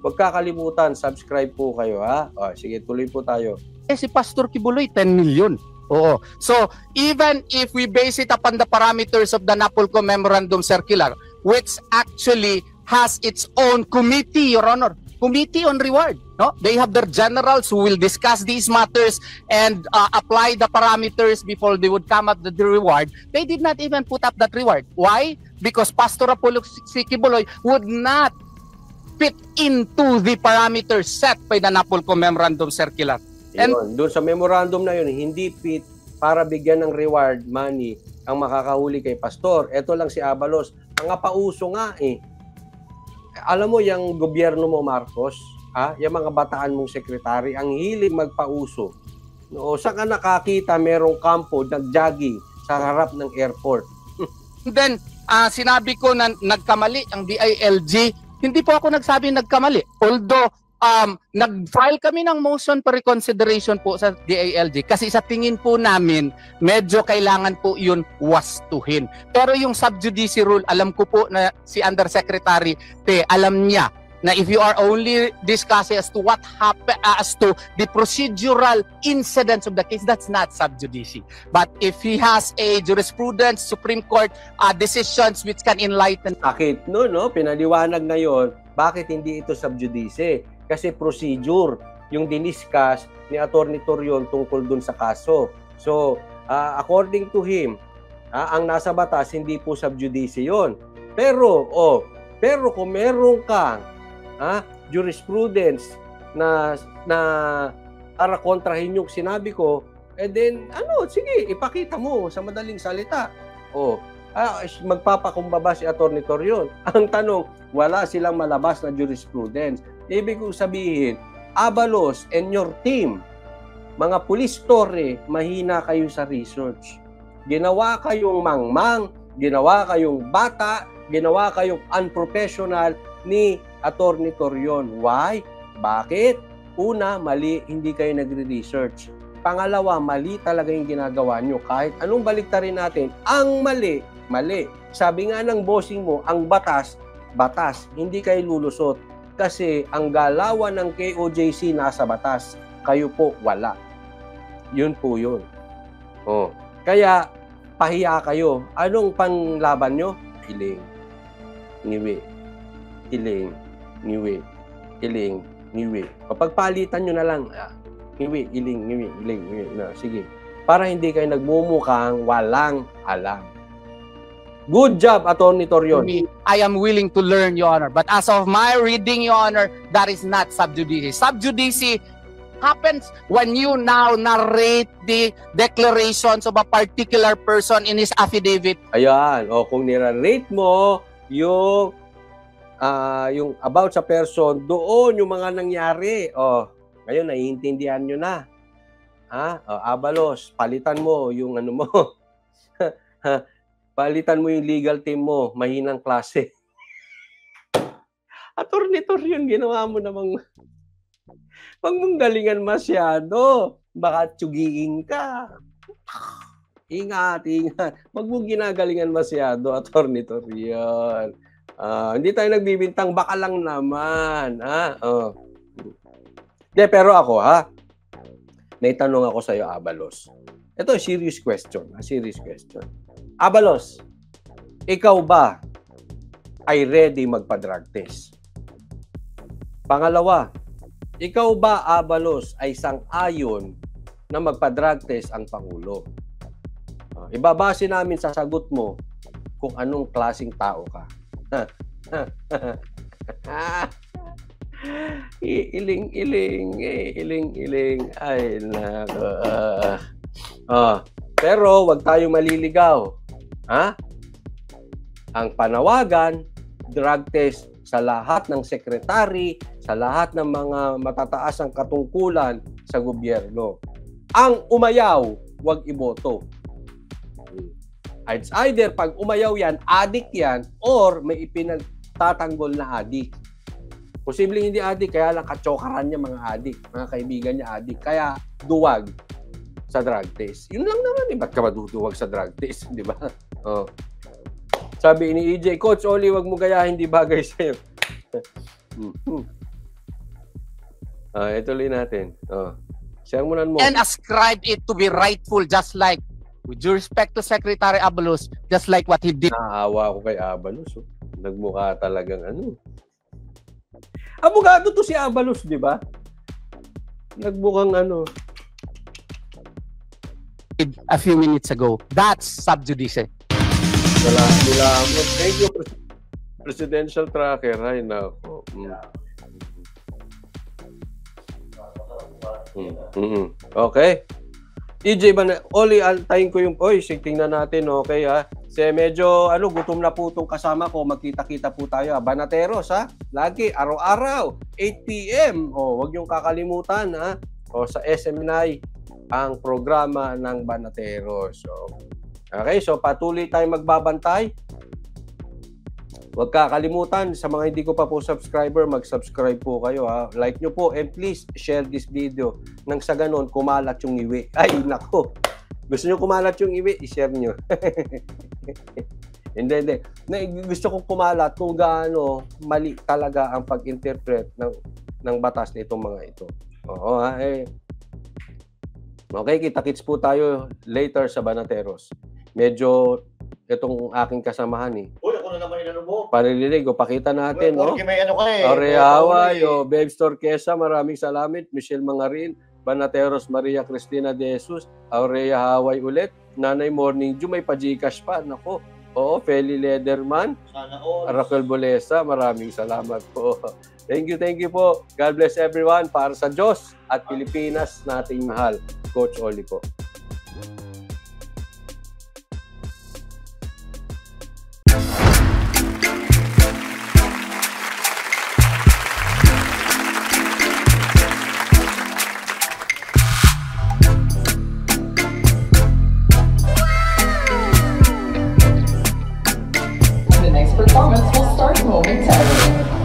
huwag kakalimutan, subscribe po kayo ha. O, sige, tuloy po tayo. Si Pastor Kibuloy, 10 million. Oo. So, even if we base it upon the parameters of the NAPOLCO Memorandum Circular, which actually has its own committee, Your Honor, committee on reward. No? They have their generals who will discuss these matters and apply the parameters before they would come up with the reward. They did not even put up that reward. Why? Because Pastor Apollo Kibuloy would not fit into the parameters set by the NAPOLCO Memorandum Circular. And doon sa memorandum na yun, hindi fit para bigyan ng reward money ang makakahuli kay Pastor. Ito lang si Abalos. Mga pauso nga eh. Alam mo, yung gobyerno mo, Marcos, yung mga bataan mong sekretary, ang hilig magpauso. No, saan ka nakakita merong kampo nag-jogging sa harap ng airport? Then, sinabi ko na nagkamali ang DILG. Hindi po ako nagsabi nagkamali. Although, nag-file kami ng motion for reconsideration po sa DILG kasi sa tingin po namin medyo kailangan po yun wastuhin. Pero yung sub judice rule, alam ko po na si Undersecretary alam niya na if you are only discussing as to what happened, as to the procedural incidents of the case, that's not sub judice. But if he has a jurisprudence, Supreme Court decisions which can enlighten. Bakit? No, pinaliwanag ngayon, bakit hindi ito sub judice? Kasi procedure yung diniscuss ni Atty. Torion tungkol dun sa kaso. So, according to him, ang nasa batas, hindi po sub judice yun. Pero kung meron kang jurisprudence na para kontrahin yung sinabi ko, then, sige, ipakita mo sa madaling salita. Magpapakumbaba si Atty. Torion. Ang tanong, wala silang malabas na jurisprudence. Ibig kong sabihin, Abalos and your team, mga pulis tore, mahina kayo sa research. Ginawa kayong mangmang, ginawa kayong bata, ginawa kayong unprofessional ni Atty. Torion. Why? Bakit? Una, mali, hindi kayo nagre-research. Pangalawa, mali talaga yung ginagawa nyo. Kahit anong baliktarin natin, ang mali. Sabi nga ng bossing mo, ang batas, hindi kayo lulusot. Kasi ang galawan ng KOJC nasa batas. Kayo po, wala. Yun po yun. Kaya, pahiya kayo. Anong panlaban nyo? Iling. Niwi. Iling. Niwi. Iling. Niwi. Papagpalitan nyo na lang. Niwi. Iling. Niwi. Iling. Niwi. Sige. Para hindi kayo nagmumukhang walang alam. Good job, Atty. Torion. I am willing to learn, Your Honor. But as of my reading, Your Honor, that is not sub judice. Sub judice happens when you now narrate the declarations of a particular person in his affidavit. Ayan. Kung nirarate mo yung about sa person, doon yung mga nangyari. Ngayon, naiintindihan nyo na. Abalos, palitan mo yung mo. Palitan mo yung legal team mo, mahinang klase. Atty. Torion, ginawa mo namang wag mong galingan masyado. Baka tsugiin ka. Ingat. Wag mong ginagalingan masyado, Atty. Torion. Hindi tayo nagbibintang, baka lang naman. Pero ako, may tanong ako sa'yo, Abalos. Ito, serious question. Serious question. Abalos, ikaw ba ay ready magpa-drug test? Pangalawa, ikaw ba, Abalos, ay sang-ayon na magpa-drug test ang Pangulo? Ibabase namin sa sagot mo kung anong klaseng tao ka. Iling. Ay, nako. Pero wag tayong maliligaw. Ha? Ang panawagan, drug test sa lahat ng sekretary, sa lahat ng mga matataas ang katungkulan sa gobyerno. Ang umayaw, wag iboto. It's either pag umayaw yan, addict yan, or may ipinagtatanggol na addict. Posibleng hindi addict, kaya lang katsokaran niya mga addict, mga kaibigan niya addict. Kaya duwag sa drug test. Yun lang naman, ba't ka maduduwag sa drug test, di ba? Oh. Sabi ni EJ, Coach Oli, wag mo gayahin, hindi bagay sa'yo. Ituloy natin. Siyamunan mo. And ascribe it to be rightful, just like, with due respect to Secretary Abalos, just like what he did. Naawa ko kay Abalos. Oh. Nagmukha talagang ano. Abogado to si Abalos, di ba? Nagmukhang ano. A few minutes ago. That's sub judice. Salamat. Thank you, Presidential Tracker. Ay, nako. Okay. EJ ba na? Oli, altayin ko yung... Oy, tingnan natin, okay ha? Kasi medyo, gutom na po itong kasama ko. Magkita-kita po tayo. Banateros, ha? Lagi, araw-araw, 8 p.m. Huwag yung kakalimutan, ha? Sa SMNI, ang programa ng Banateros. Okay, so patuloy tayong magbabantay. Huwag kakalimutan, sa mga hindi ko pa po subscriber, mag-subscribe po kayo, ha? Like nyo po, and please share this video. Nang sa ganun, kumalat yung iwi. Ay, nako. Gusto nyo kumalat yung iwi, i-share nyo. Hindi. Gusto kong kumalat kung gaano mali talaga ang pag-interpret ng batas nitong mga ito. Oo, ha? Okay, kita-kits po tayo later sa Banateros. Medyo itong aking kasamahan Uy, ako na naman inano mo. Panililig, pakita natin, no? May ano ka eh. Orehaway, Babes Torquesa, maraming salamat. Michelle Mangarin, Banateros Maria Cristina de Jesus, Aurea Haway ulit. Nanay Morning Dew, may pa-Gcash pa. Nako. Oo, Feli Lederman, Sana all. Raquel Bolesa, maraming salamat po. Thank you po. God bless everyone. Para sa Diyos at Pilipinas nating mahal. Coach Oli po. The next performance will start momentarily.